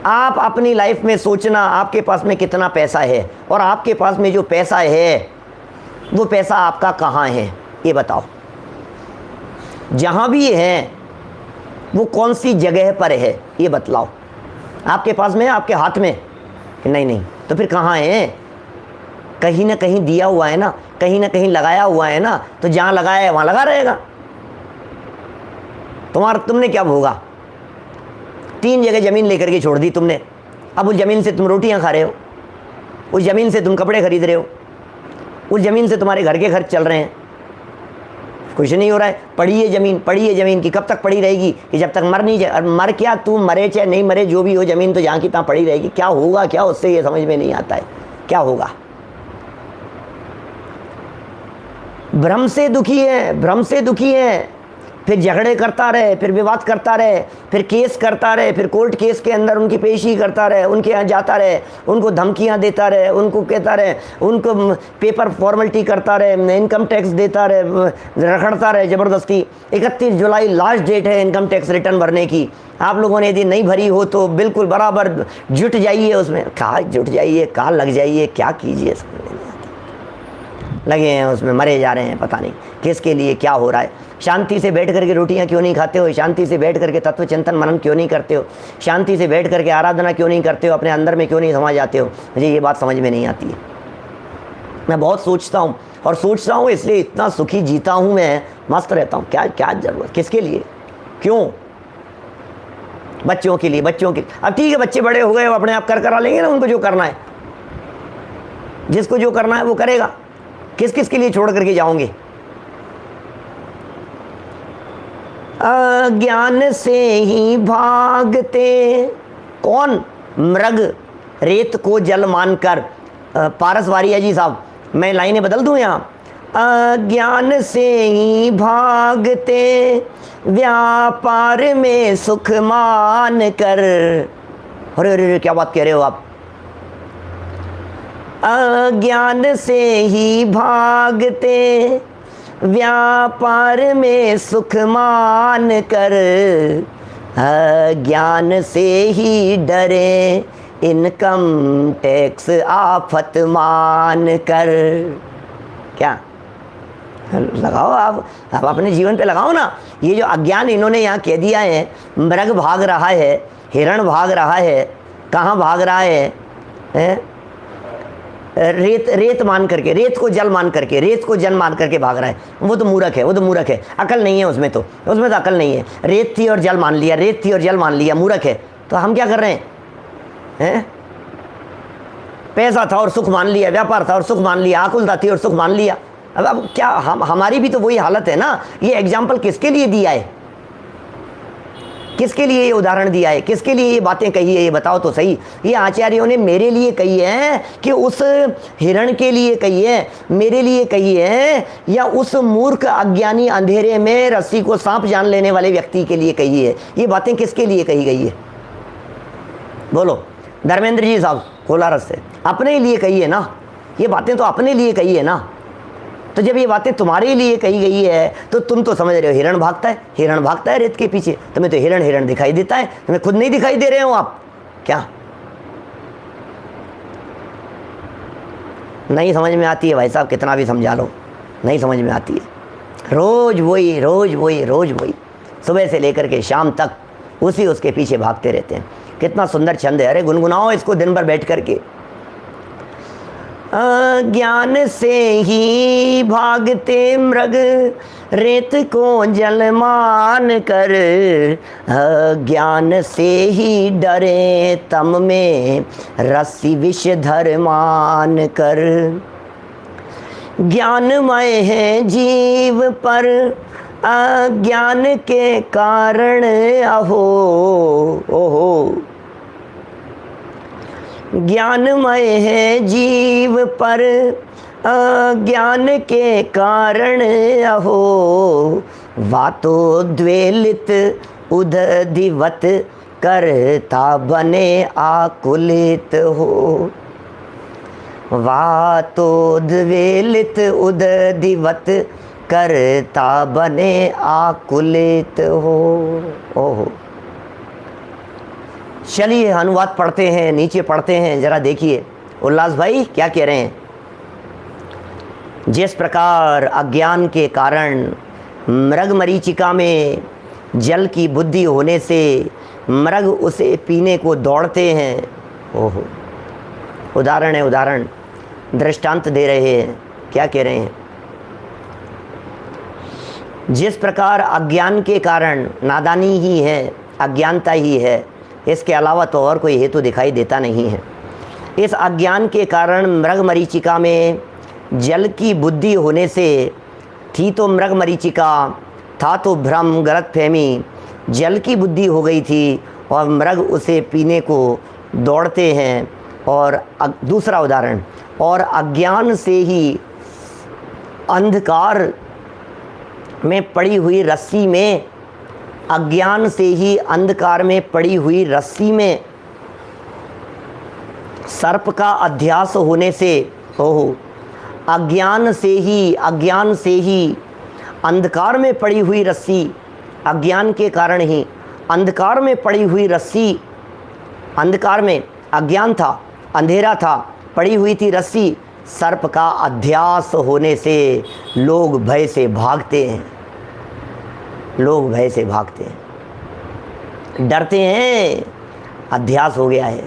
आप अपनी लाइफ में सोचना, आपके पास में कितना पैसा है, और आपके पास में जो पैसा है वो पैसा आपका कहाँ है, ये बताओ। जहाँ भी है वो कौन सी जगह पर है, ये बतलाओ। आपके पास में, आपके हाथ में? नहीं, तो फिर कहाँ है? कहीं ना कहीं दिया हुआ है ना, कहीं ना कहीं लगाया हुआ है ना, तो जहाँ लगाया है वहाँ लगा रहेगा। तुमने क्या भोगा? 3 जगह ज़मीन लेकर के छोड़ दी तुमने, अब उस ज़मीन से तुम रोटियां खा रहे हो, उस ज़मीन से तुम कपड़े खरीद रहे हो, उस ज़मीन से तुम्हारे घर के खर्च चल रहे हैं, कुछ नहीं हो रहा है। पड़ी है ज़मीन की कब तक पड़ी रहेगी? कि जब तक मर नहीं जाए। मर क्या, तू मरे चाहे नहीं मरे, जो भी हो, ज़मीन तो जहाँ की तहाँ पड़ी रहेगी। क्या होगा, क्या उससे, ये समझ में नहीं आता है क्या होगा। भ्रम से दुखी है, फिर झगड़े करता रहे, फिर विवाद करता रहे, फिर केस करता रहे, फिर कोर्ट केस के अंदर उनकी पेशी करता रहे, उनके यहाँ जाता रहे, उनको धमकियाँ देता रहे, उनको कहता रहे, उनको पेपर फॉर्मेलिटी करता रहे, इनकम टैक्स देता रहे, रखड़ता रहे ज़बरदस्ती। 31 जुलाई लास्ट डेट है इनकम टैक्स रिटर्न भरने की। आप लोगों ने यदि नहीं भरी हो तो बिल्कुल बराबर जुट जाइए उसमें। कहाँ जुट जाइए, कहाँ लग जाइए, क्या कीजिए, लगे हैं उसमें, मरे जा रहे हैं, पता नहीं किसके लिए क्या हो रहा है। शांति से बैठ करके रोटियां क्यों नहीं खाते हो? शांति से बैठ करके तत्व चिंतन मनन क्यों नहीं करते हो? शांति से बैठ करके आराधना क्यों नहीं करते हो? अपने अंदर में क्यों नहीं समा जाते हो? मुझे ये बात समझ में नहीं आती है। मैं बहुत सोचता हूँ, और सोचता हूँ इसलिए इतना सुखी जीता हूँ, मैं मस्त रहता हूँ। क्या ज़रूरत, किसके लिए, क्यों? बच्चों के लिए। अब ठीक है, बच्चे बड़े हो गए, वो अपने आप करा लेंगे ना उनको जो करना है। जिसको जो करना है वो करेगा। किस के लिए छोड़ करके जाओगे? अज्ञान से ही भागते कौन? मृग रेत को जल मानकर। पारस वारिया जी साहब, मैं लाइनें बदल दूं यहाँ। अज्ञान से ही भागते व्यापार में सुख मान कर। अरे क्या बात कह रहे हो आप? अज्ञान से ही भागते व्यापार में सुख मान कर, अज्ञान से ही डरे इनकम टैक्स आफत मान कर। क्या लगाओ आप अपने जीवन पे लगाओ ना। ये जो अज्ञान इन्होंने यहाँ कह दिया है, मृग भाग रहा है, हिरण भाग रहा है, कहाँ भाग रहा है? रेत मान करके, रेत को जल मान करके भाग रहा है। वो तो मूर्ख है, अकल नहीं है उसमें तो अकल नहीं है। रेत थी और जल मान लिया, मूर्ख है। तो हम क्या कर रहे हैं? पैसा था और सुख मान लिया, व्यापार था और सुख मान लिया, आकुलता थी और सुख मान लिया। अब क्या हमारी भी तो वही हालत है ना। ये एग्जाम्पल किसके लिए दिया है? किसके लिए ये उदाहरण दिया है? किसके लिए ये बातें कही है? ये बताओ तो सही। ये आचार्यों ने मेरे लिए कही है कि उस हिरण के लिए कही है, मेरे लिए कही है, या उस मूर्ख अज्ञानी अंधेरे में रस्सी को सांप जान लेने वाले व्यक्ति के लिए कही है? ये बातें किसके लिए कही गई है? बोलो धर्मेंद्र जी साहब, कोलारस से। अपने लिए कही है ना, ये बातें तो अपने लिए कही है ना। तो जब ये बातें तुम्हारे लिए कही गई है तो तुम तो समझ रहे हो हिरण भागता है रेत के पीछे। तुम्हें तो हिरण दिखाई देता है, तुम्हें खुद नहीं दिखाई दे रहे हो आप? क्या नहीं समझ में आती है भाई साहब? कितना भी समझा लो, नहीं समझ में आती है। रोज वही सुबह से लेकर के शाम तक उसके पीछे भागते रहते हैं। कितना सुंदर छंद है। अरे गुनगुनाओ इसको दिन भर बैठ करके। अज्ञान से ही भागते मृग रेत को जल मान कर, अज्ञान से ही डरे तम में रस्सी विषधर मान कर। ज्ञानमय है जीव पर अज्ञान के कारण अहो ओहो। ज्ञानमय है जीव पर अज्ञान के कारण अहो, वातोद्वेलित उदधिवत करता बने आकुलित हो। वातोद्वेलित उदधिवत करता बने आकुलित हो। ओहो, चलिए अनुवाद पढ़ते हैं, नीचे पढ़ते हैं, जरा देखिए उल्लास भाई क्या कह रहे हैं। जिस प्रकार अज्ञान के कारण मृग मरीचिका में जल की बुद्धि होने से मृग उसे पीने को दौड़ते हैं। ओहो, उदाहरण है, उदाहरण दृष्टांत दे रहे हैं, क्या कह रहे हैं। जिस प्रकार अज्ञान के कारण, नादानी ही है, अज्ञानता ही है, इसके अलावा तो और कोई हेतु दिखाई देता नहीं है। इस अज्ञान के कारण मृग मरीचिका में जल की बुद्धि होने से, थी तो मृग मरीचिका, था तो भ्रम गलतफहमी, जल की बुद्धि हो गई थी और मृग उसे पीने को दौड़ते हैं। और दूसरा उदाहरण, और अज्ञान से ही अंधकार में पड़ी हुई रस्सी में, अज्ञान से ही अंधकार में पड़ी हुई रस्सी में सर्प का अध्यास होने से, ओहो, अज्ञान से ही अंधकार में पड़ी हुई रस्सी, अज्ञान के कारण ही अंधकार में पड़ी हुई रस्सी, अंधकार में अज्ञान था, अंधेरा था, पड़ी हुई थी रस्सी, सर्प का अध्यास होने से लोग भय से भागते हैं। लोग भय से भागते हैं, डरते हैं, अध्यास हो गया है,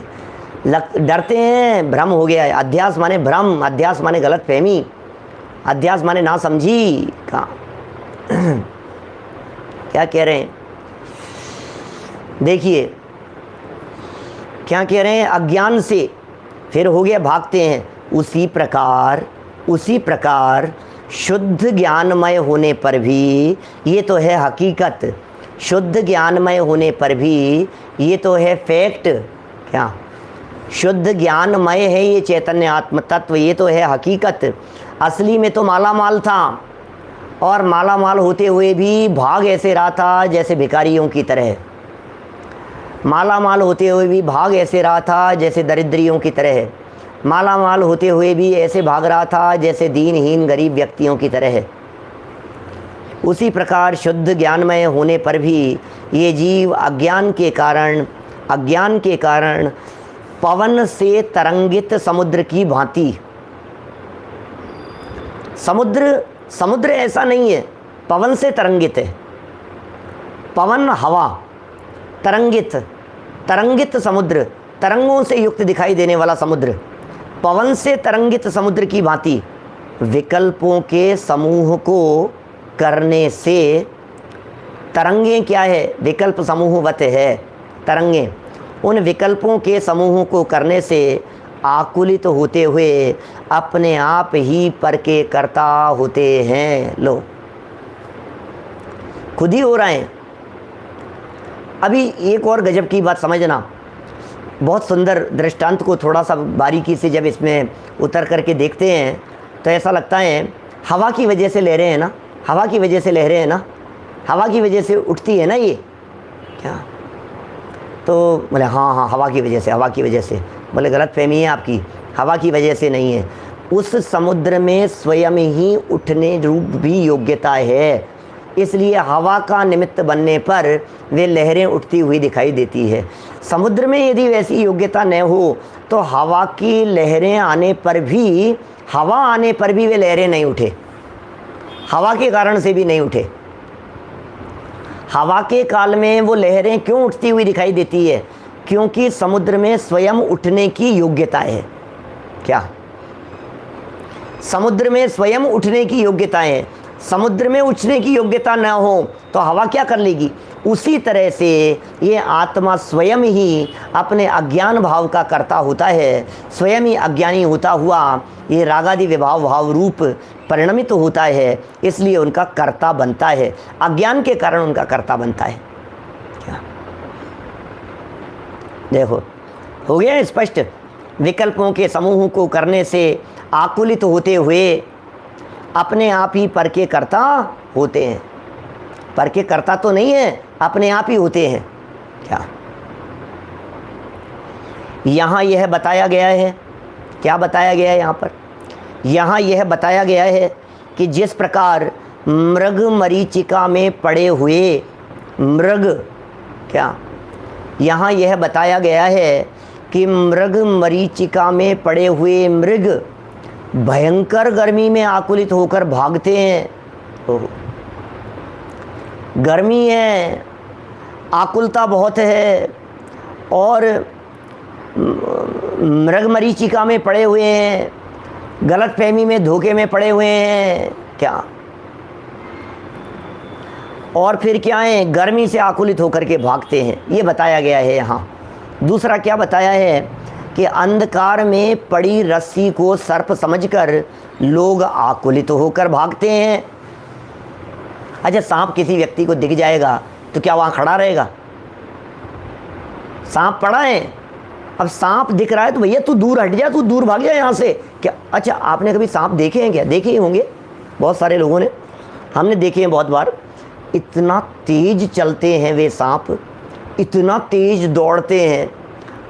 डरते हैं, भ्रम हो गया है। अध्यास माने भ्रम, अध्यास माने गलत फहमी, अध्यास माने ना समझी का क्या कह रहे हैं, देखिए क्या कह रहे हैं। अज्ञान से फिर हो गया भागते हैं। उसी प्रकार शुद्ध ज्ञानमय होने पर भी, ये तो है हकीकत, शुद्ध ज्ञानमय होने पर भी ये तो है फैक्ट, क्या शुद्ध ज्ञानमय है ये चैतन्य आत्म तत्व, ये तो है हकीकत। असली में तो माला माल था और माला माल होते हुए भी भाग ऐसे रहा था जैसे भिखारियों की तरह, माला माल होते हुए भी भाग ऐसे रहा था जैसे दरिद्रियों की तरह, माला माल होते हुए भी ऐसे भाग रहा था जैसे दीनहीन गरीब व्यक्तियों की तरह। उसी प्रकार शुद्ध ज्ञानमय होने पर भी ये जीव अज्ञान के कारण पवन से तरंगित समुद्र की भांति, समुद्र ऐसा नहीं है, पवन से तरंगित है, पवन हवा, तरंगित समुद्र, तरंगों से युक्त दिखाई देने वाला समुद्र, पवन से तरंगित समुद्र की भांति विकल्पों के समूह को करने से, तरंगें क्या है, विकल्प समूहवत है तरंगें, उन विकल्पों के समूह को करने से आकुलित होते हुए अपने आप ही पर के कर्ता होते हैं। लो, खुद ही हो रहे हैं। अभी एक और गजब की बात समझना, बहुत सुंदर दृष्टांत को थोड़ा सा बारीकी से जब इसमें उतर करके देखते हैं तो ऐसा लगता है हवा की वजह से लहरें हैं ना, हवा की वजह से लहरें हैं ना, हवा की वजह से उठती है ना ये, क्या तो बोले हाँ हवा की वजह से, बोले गलत फहमी है आपकी, हवा की वजह से नहीं है। उस समुद्र में स्वयं ही उठने रूप भी योग्यता है, इसलिए हवा का निमित्त बनने पर वे लहरें उठती हुई दिखाई देती है। समुद्र में यदि वैसी योग्यता न हो तो हवा की लहरें आने पर भी, हवा आने पर भी वे लहरें नहीं उठे, हवा के कारण से भी नहीं उठे। हवा के काल में वो लहरें क्यों उठती हुई दिखाई देती है, क्योंकि समुद्र में स्वयं उठने की योग्यता है। क्या समुद्र में स्वयं उठने की योग्यता है, समुद्र में उठने की योग्यता न हो तो हवा क्या कर लेगी। उसी तरह से ये आत्मा स्वयं ही अपने अज्ञान भाव का कर्ता होता है, स्वयं ही अज्ञानी होता हुआ ये रागादि विभाव भाव रूप परिणमित तो होता है, इसलिए उनका कर्ता बनता है, अज्ञान के कारण उनका कर्ता बनता है। क्या देखो हो गया स्पष्ट। विकल्पों के समूह को करने से आकुलित होते हुए अपने आप ही पर के कर्ता होते हैं। पर के कर्ता तो नहीं है, अपने आप ही होते हैं। क्या यहाँ यह बताया गया है, क्या बताया गया है यहाँ पर, यहाँ यह बताया गया है कि जिस प्रकार मृग मरीचिका में पड़े हुए मृग, क्या यहाँ यह बताया गया है कि मृग मरीचिका में पड़े हुए मृग भयंकर गर्मी में आकुलित होकर भागते हैं। ओह, गर्मी है, आकुलता बहुत है और मृग मरीचिका में पड़े हुए हैं, गलतफहमी में धोखे में पड़े हुए हैं। क्या और फिर क्या है, गर्मी से आकुलित होकर के भागते हैं, ये बताया गया है यहाँ। दूसरा क्या बताया है कि अंधकार में पड़ी रस्सी को सर्प समझकर लोग आकुलित होकर भागते हैं। अच्छा, सांप किसी व्यक्ति को दिख जाएगा तो क्या वहाँ खड़ा रहेगा? सांप पड़ा है, अब सांप दिख रहा है तो भैया तू दूर हट जा, तू दूर भाग जा यहाँ से। क्या अच्छा, आपने कभी सांप देखे हैं क्या? देखे ही होंगे बहुत सारे लोगों ने, हमने देखे हैं बहुत बार। इतना तेज चलते हैं वे सांप, इतना तेज दौड़ते हैं।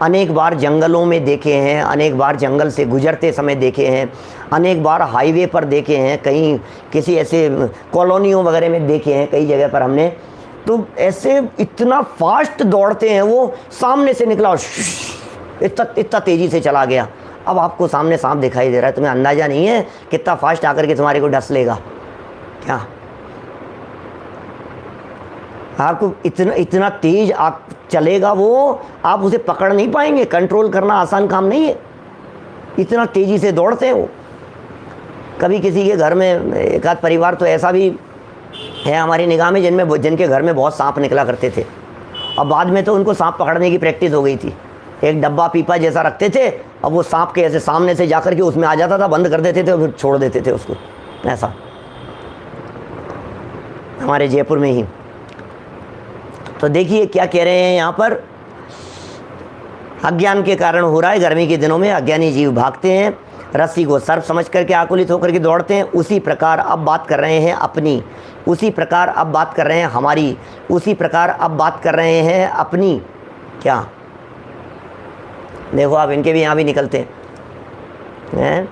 अनेक बार जंगलों में देखे हैं, अनेक बार जंगल से गुजरते समय देखे हैं, अनेक बार हाईवे पर देखे हैं, कहीं किसी ऐसे कॉलोनियों वगैरह में देखे हैं, कई जगह पर हमने। तो ऐसे इतना फास्ट दौड़ते हैं, वो सामने से निकला और इतना तेज़ी से चला गया। अब आपको सामने सांप दिखाई दे रहा है, तुम्हें अंदाज़ा नहीं है कितना फास्ट आकर के तुम्हारे को डस लेगा। क्या आपको इतना तेज आप चलेगा वो, आप उसे पकड़ नहीं पाएंगे, कंट्रोल करना आसान काम नहीं है, इतना तेज़ी से दौड़ते हैं वो। कभी किसी के घर में एक आध परिवार तो ऐसा भी है हमारी निगाह में जिनके घर में बहुत सांप निकला करते थे, और बाद में तो उनको सांप पकड़ने की प्रैक्टिस हो गई थी। एक डब्बा पीपा जैसा रखते थे, अब वो सांप के ऐसे सामने से जाकर के उसमें आ जाता था, बंद कर देते थे और फिर छोड़ देते थे उसको। ऐसा हमारे जयपुर में ही। तो देखिए क्या कह रहे हैं यहाँ पर, अज्ञान के कारण हो रहा है। गर्मी के दिनों में अज्ञानी जीव भागते हैं, रस्सी को सर्प समझ करके आकुलित होकर के दौड़ते हैं। उसी प्रकार अब बात कर रहे हैं अपनी, उसी प्रकार अब बात कर रहे हैं हमारी, उसी प्रकार अब बात कर रहे हैं अपनी। क्या देखो आप, इनके भी यहाँ भी निकलते हैं,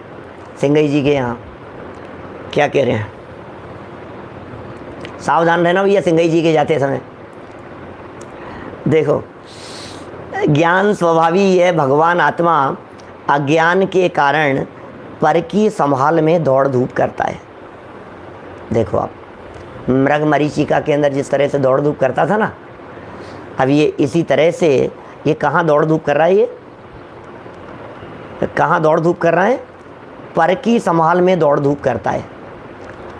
सिंगई जी के यहाँ। क्या कह रहे हैं, सावधान रहना भैया सिंगई जी के जाते समय। देखो, ज्ञान स्वभावी है, भगवान आत्मा अज्ञान के कारण पर की संभाल में दौड़ धूप करता है। देखो आप, मृग मरीचिका के अंदर जिस तरह से दौड़ धूप करता था ना, अब ये इसी तरह से ये कहाँ दौड़ धूप कर रहा है, ये कहाँ दौड़ धूप कर रहा है, पर की संभाल में दौड़ धूप करता है।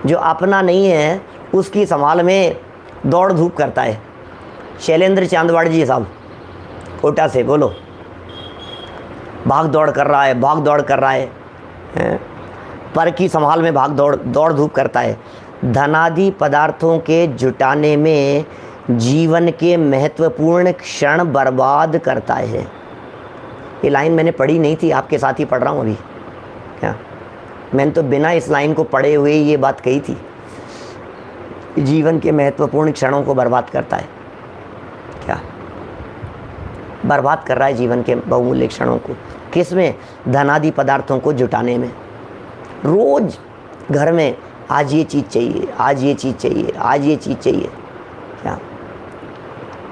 जो अपना नहीं है उसकी संभाल में दौड़ धूप करता है। शैलेंद्र चांदवाड़ जी साहब कोटा से, बोलो। भाग दौड़ कर रहा है, भाग दौड़ कर रहा है, पर की संभाल में भाग दौड़ धूप करता है। धनादि पदार्थों के जुटाने में जीवन के महत्वपूर्ण क्षण बर्बाद करता है। ये लाइन मैंने पढ़ी नहीं थी, आपके साथ ही पढ़ रहा हूँ अभी। क्या मैंने तो बिना इस लाइन को पढ़े हुए ये बात कही थी, जीवन के महत्वपूर्ण क्षणों को बर्बाद करता है। क्या बर्बाद कर रहा है जीवन के बहुमूल्य क्षणों को, किसमें? धनादि पदार्थों को जुटाने में। रोज घर में आज ये चीज़ चाहिए, आज ये चीज़ चाहिए, आज ये चीज़ चाहिए। क्या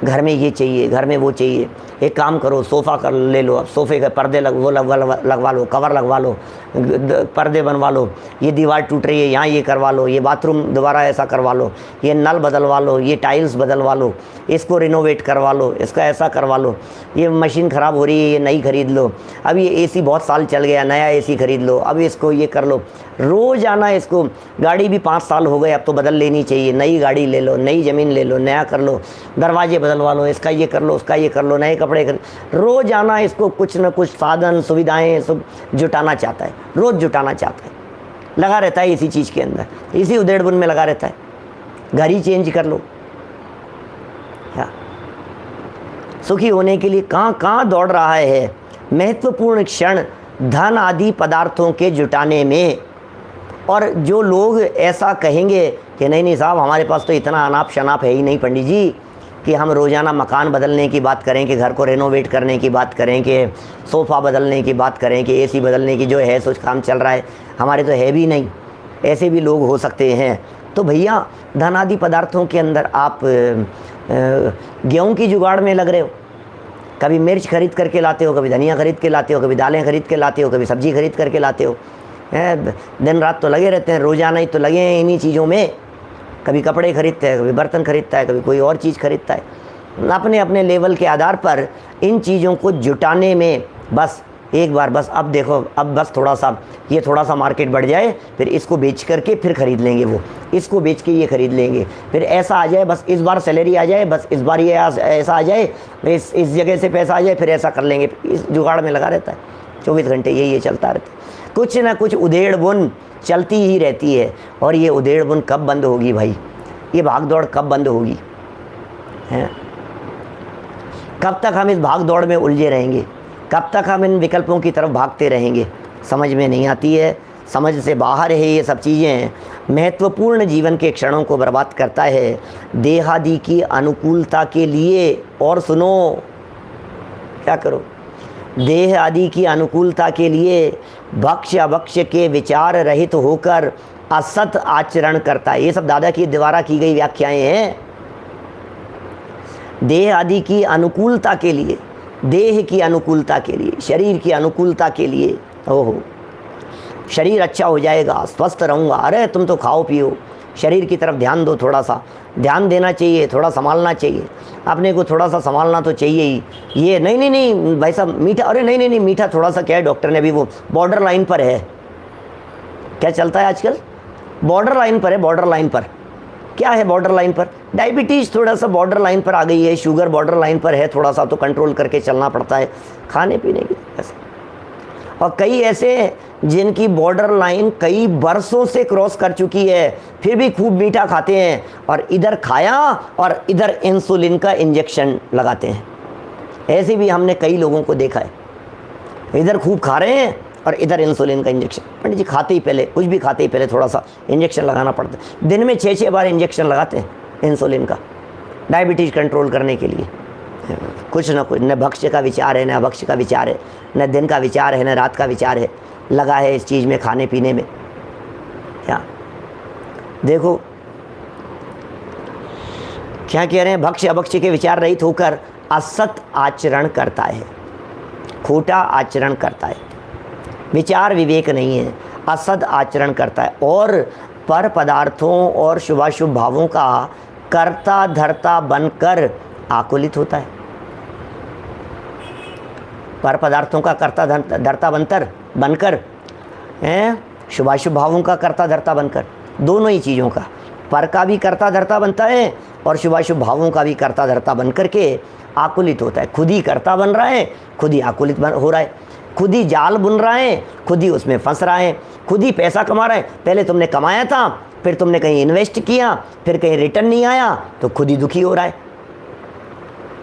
घर में ये चाहिए, घर में वो चाहिए, एक काम करो, सोफ़ा कर ले लो, अब सोफ़े के पर्दे लगवा लो, कवर लगवा लो, पर्दे बनवा लो, ये दीवार टूट रही है यहाँ ये करवा लो, ये बाथरूम दोबारा ऐसा करवा लो, ये नल बदलवा लो, ये टाइल्स बदलवा लो, इसको रिनोवेट करवा लो, इसका ऐसा करवा लो, ये मशीन ख़राब हो रही है ये नई खरीद लो, अब ये एसी बहुत साल चल गया नया एसी खरीद लो, अब इसको ये कर लो। रोज़ाना इसको, गाड़ी भी 5 साल हो गए अब तो बदल लेनी चाहिए, नई गाड़ी ले लो, नई ज़मीन ले लो, नया कर लो, दरवाजे बदलवा लो, इसका ये कर लो, उसका ये कर लो, नए कपड़े कर। रोज़ाना इसको कुछ न कुछ साधन सुविधाएं सब जुटाना चाहता है, रोज़ जुटाना चाहता है, लगा रहता है इसी चीज़ के अंदर, इसी उधेड़-बुन में लगा रहता है। घर ही चेंज कर लो। क्या सुखी होने के लिए कहाँ कहाँ दौड़ रहा है। महत्वपूर्ण क्षण धन आदि पदार्थों के जुटाने में। और जो लोग ऐसा कहेंगे कि नहीं साहब हमारे पास तो इतना अनाप शनाप है ही नहीं पंडित जी कि हम रोज़ाना मकान बदलने की बात करें, कि घर को रेनोवेट करने की बात करें, कि सोफ़ा बदलने की बात करें, कि एसी बदलने की जो है सोच काम चल रहा है, हमारे तो है भी नहीं। ऐसे भी लोग हो सकते हैं। तो भैया धन आदि पदार्थों के अंदर आप गेहूँ की जुगाड़ में लग रहे हो, कभी मिर्च खरीद करके लाते हो, कभी धनिया खरीद के लाते हो, कभी दालें खरीद के लाते हो, कभी सब्ज़ी खरीद करके लाते हो। दिन रात तो लगे रहते हैं, रोज़ाना ही तो लगे हैं इन्हीं चीज़ों में। कभी कपड़े खरीदते हैं, कभी बर्तन खरीदता है, कभी कोई और चीज़ खरीदता है। अपने अपने लेवल के आधार पर इन चीज़ों को जुटाने में बस एक बार बस अब देखो, अब बस थोड़ा सा मार्केट बढ़ जाए, फिर इसको बेच करके फिर ख़रीद लेंगे, वो इसको बेच के ये ख़रीद लेंगे, फिर ऐसा आ जाए, बस इस बार सैलरी आ जाए, बस इस बार ये ऐसा आ जाए, इस जगह से पैसा आ जाए, फिर ऐसा कर लेंगे। इस जुगाड़ में लगा रहता है 24 घंटे, ये चलता रहता है। कुछ ना कुछ उधेड़ बुन चलती ही रहती है। और ये उधेड़ बुन कब बंद होगी भाई? ये भाग दौड़ कब बंद होगी? हैं? कब तक हम इस भाग दौड़ में उलझे रहेंगे? कब तक हम इन विकल्पों की तरफ भागते रहेंगे? समझ में नहीं आती है, समझ से बाहर है ये सब चीज़ें। महत्वपूर्ण जीवन के क्षणों को बर्बाद करता है देहादि की अनुकूलता के लिए। और सुनो, क्या करो? देह आदि की अनुकूलता के लिए भक्ष अभक्ष के विचार रहित होकर असत आचरण करता है। ये सब दादा की द्वारा की गई व्याख्याएं हैं। देह आदि की अनुकूलता के लिए, देह की अनुकूलता के लिए, शरीर की अनुकूलता के लिए, ओहो शरीर अच्छा हो जाएगा, स्वस्थ रहूँगा। अरे तुम तो खाओ पियो, शरीर की तरफ ध्यान दो, थोड़ा सा ध्यान देना चाहिए, थोड़ा संभालना चाहिए अपने को, थोड़ा सा संभालना तो चाहिए ही। ये नहीं भाई साहब मीठा, अरे नहीं मीठा थोड़ा सा क्या है, डॉक्टर ने अभी वो बॉर्डर लाइन पर है। क्या चलता है आजकल? बॉर्डर लाइन पर है, बॉर्डर लाइन पर। क्या है बॉर्डर लाइन पर? डायबिटीज़ थोड़ा सा बॉर्डर लाइन पर आ गई है, शुगर बॉर्डर लाइन पर है, थोड़ा सा तो कंट्रोल करके चलना पड़ता है खाने पीने की ऐसे। और कई ऐसे हैं जिनकी बॉर्डर लाइन कई बरसों से क्रॉस कर चुकी है, फिर भी खूब मीठा खाते हैं, और इधर खाया और इधर इंसुलिन का इंजेक्शन लगाते हैं। ऐसे भी हमने कई लोगों को देखा है, इधर खूब खा रहे हैं और इधर इंसुलिन का इंजेक्शन। पंडित जी खाते ही पहले, कुछ भी खाते ही पहले थोड़ा सा इंजेक्शन लगाना पड़ता है। दिन में 6-6 बार इंजेक्शन लगाते हैं इंसुलिन का, डायबिटीज़ कंट्रोल करने के लिए। कुछ न कुछ, न भक्ष्य का विचार है, न अभक्ष्य का विचार है, न दिन का विचार है, न रात का विचार है, लगा है इस चीज़ में, खाने पीने में। क्या देखो क्या कह रहे हैं? भक्ष्य अभक्ष्य के विचार रहित होकर असत आचरण करता है, खोटा आचरण करता है, विचार विवेक नहीं है, असद आचरण करता है, और पर पदार्थों और शुभाशुभ भावों का कर्ता धर्ता बनकर आकुलित होता है। पर पदार्थों का कर्ता धर्ता बनकर शुभाशुभ भावों का कर्ता धर्ता बनकर, दोनों ही चीज़ों का, पर का भी कर्ता धर्ता बनता है और शुभाशुभ भावों का भी कर्ता धर्ता बन करके आकुलित होता है। खुद ही कर्ता बन रहा है, खुद ही आकुलित हो रहा है, खुद ही जाल बुन रहा है, खुद ही उसमें फंस रहा है, खुद ही पैसा कमा रहा है। पहले तुमने कमाया था, फिर तुमने कहीं इन्वेस्ट किया, फिर कहीं रिटर्न नहीं आया, तो खुद ही दुखी हो रहा है।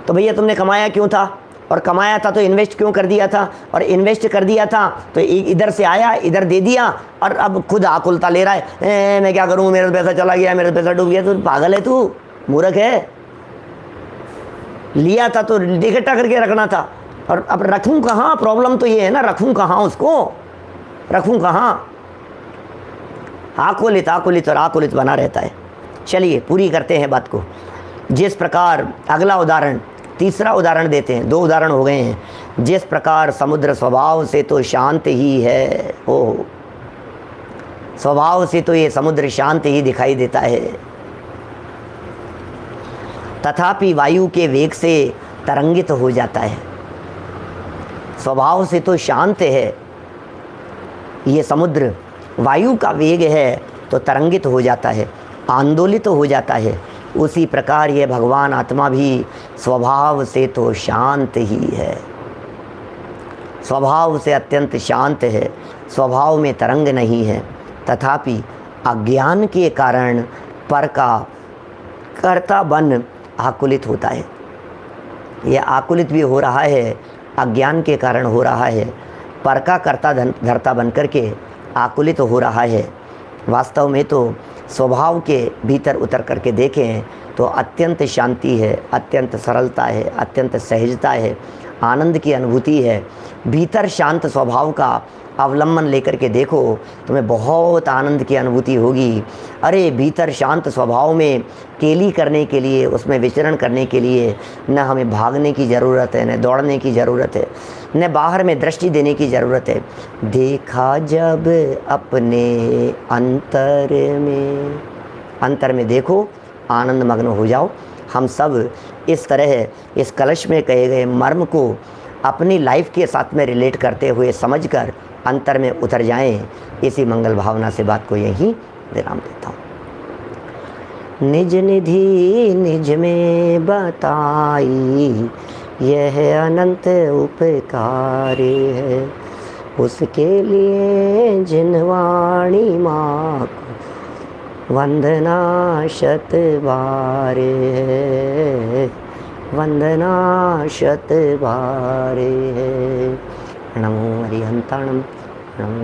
तो भैया तुमने कमाया क्यों था? और कमाया था तो इन्वेस्ट क्यों कर दिया था? और इन्वेस्ट कर दिया था तो इधर से आया, इधर दे दिया, और अब खुद आकुलता ले रहा है, मैं क्या करूँ, मेरा पैसा चला गया, मेरा पैसा डूब गया। तो पागल है तू, मूर्ख है। लिया था तो इकट्ठा करके रखना था, और अब रखूँ कहाँ? प्रॉब्लम तो ये है ना, रखूँ कहाँ उसको, रखूँ कहाँ? आकुलित आकुलित और आकुलित बना रहता है। चलिए पूरी करते हैं बात को। जिस प्रकार अगला उदाहरण तीसरा उदाहरण देते हैं, 2 उदाहरण हो गए हैं। जिस प्रकार समुद्र स्वभाव से तो शांत ही है, ओ स्वभाव से तो ये समुद्र शांत ही दिखाई देता है, तथापि वायु के वेग से तरंगित हो जाता है। स्वभाव से तो शांत है ये समुद्र, वायु का वेग है तो तरंगित हो जाता है, आंदोलित हो जाता है। उसी प्रकार ये भगवान आत्मा भी स्वभाव से तो शांत ही है, स्वभाव से अत्यंत शांत है, स्वभाव में तरंग नहीं है, तथापि अज्ञान के कारण पर का कर्ता बन आकुलित होता है। यह आकुलित भी हो रहा है, अज्ञान के कारण हो रहा है, पर का कर्ता धर्ता बन करके आकुलित हो रहा है। वास्तव में तो स्वभाव के भीतर उतर करके देखें तो अत्यंत शांति है, अत्यंत सरलता है, अत्यंत सहजता है, आनंद की अनुभूति है। भीतर शांत स्वभाव का अवलंबन लेकर के देखो, तुम्हें बहुत आनंद की अनुभूति होगी। अरे भीतर शांत स्वभाव में केली करने के लिए, उसमें विचरण करने के लिए न हमें भागने की ज़रूरत है, न दौड़ने की ज़रूरत है, न बाहर में दृष्टि देने की ज़रूरत है। देखा जब अपने अंतर में देखो, आनंद मग्न हो जाओ। हम सब इस तरह इस कलश में कहे गए मर्म को अपनी लाइफ के साथ में रिलेट करते हुए समझकर अंतर में उतर जाएं। इसी मंगल भावना से बात को यहीं विराम देता हूँ। निज निधि निज में बताई, यह अनंत उपकार है, उसके लिए जिन वाणी माँ को वंदना शत बार है, वंदना शत बार है। नमो हरिहंताणम। नमो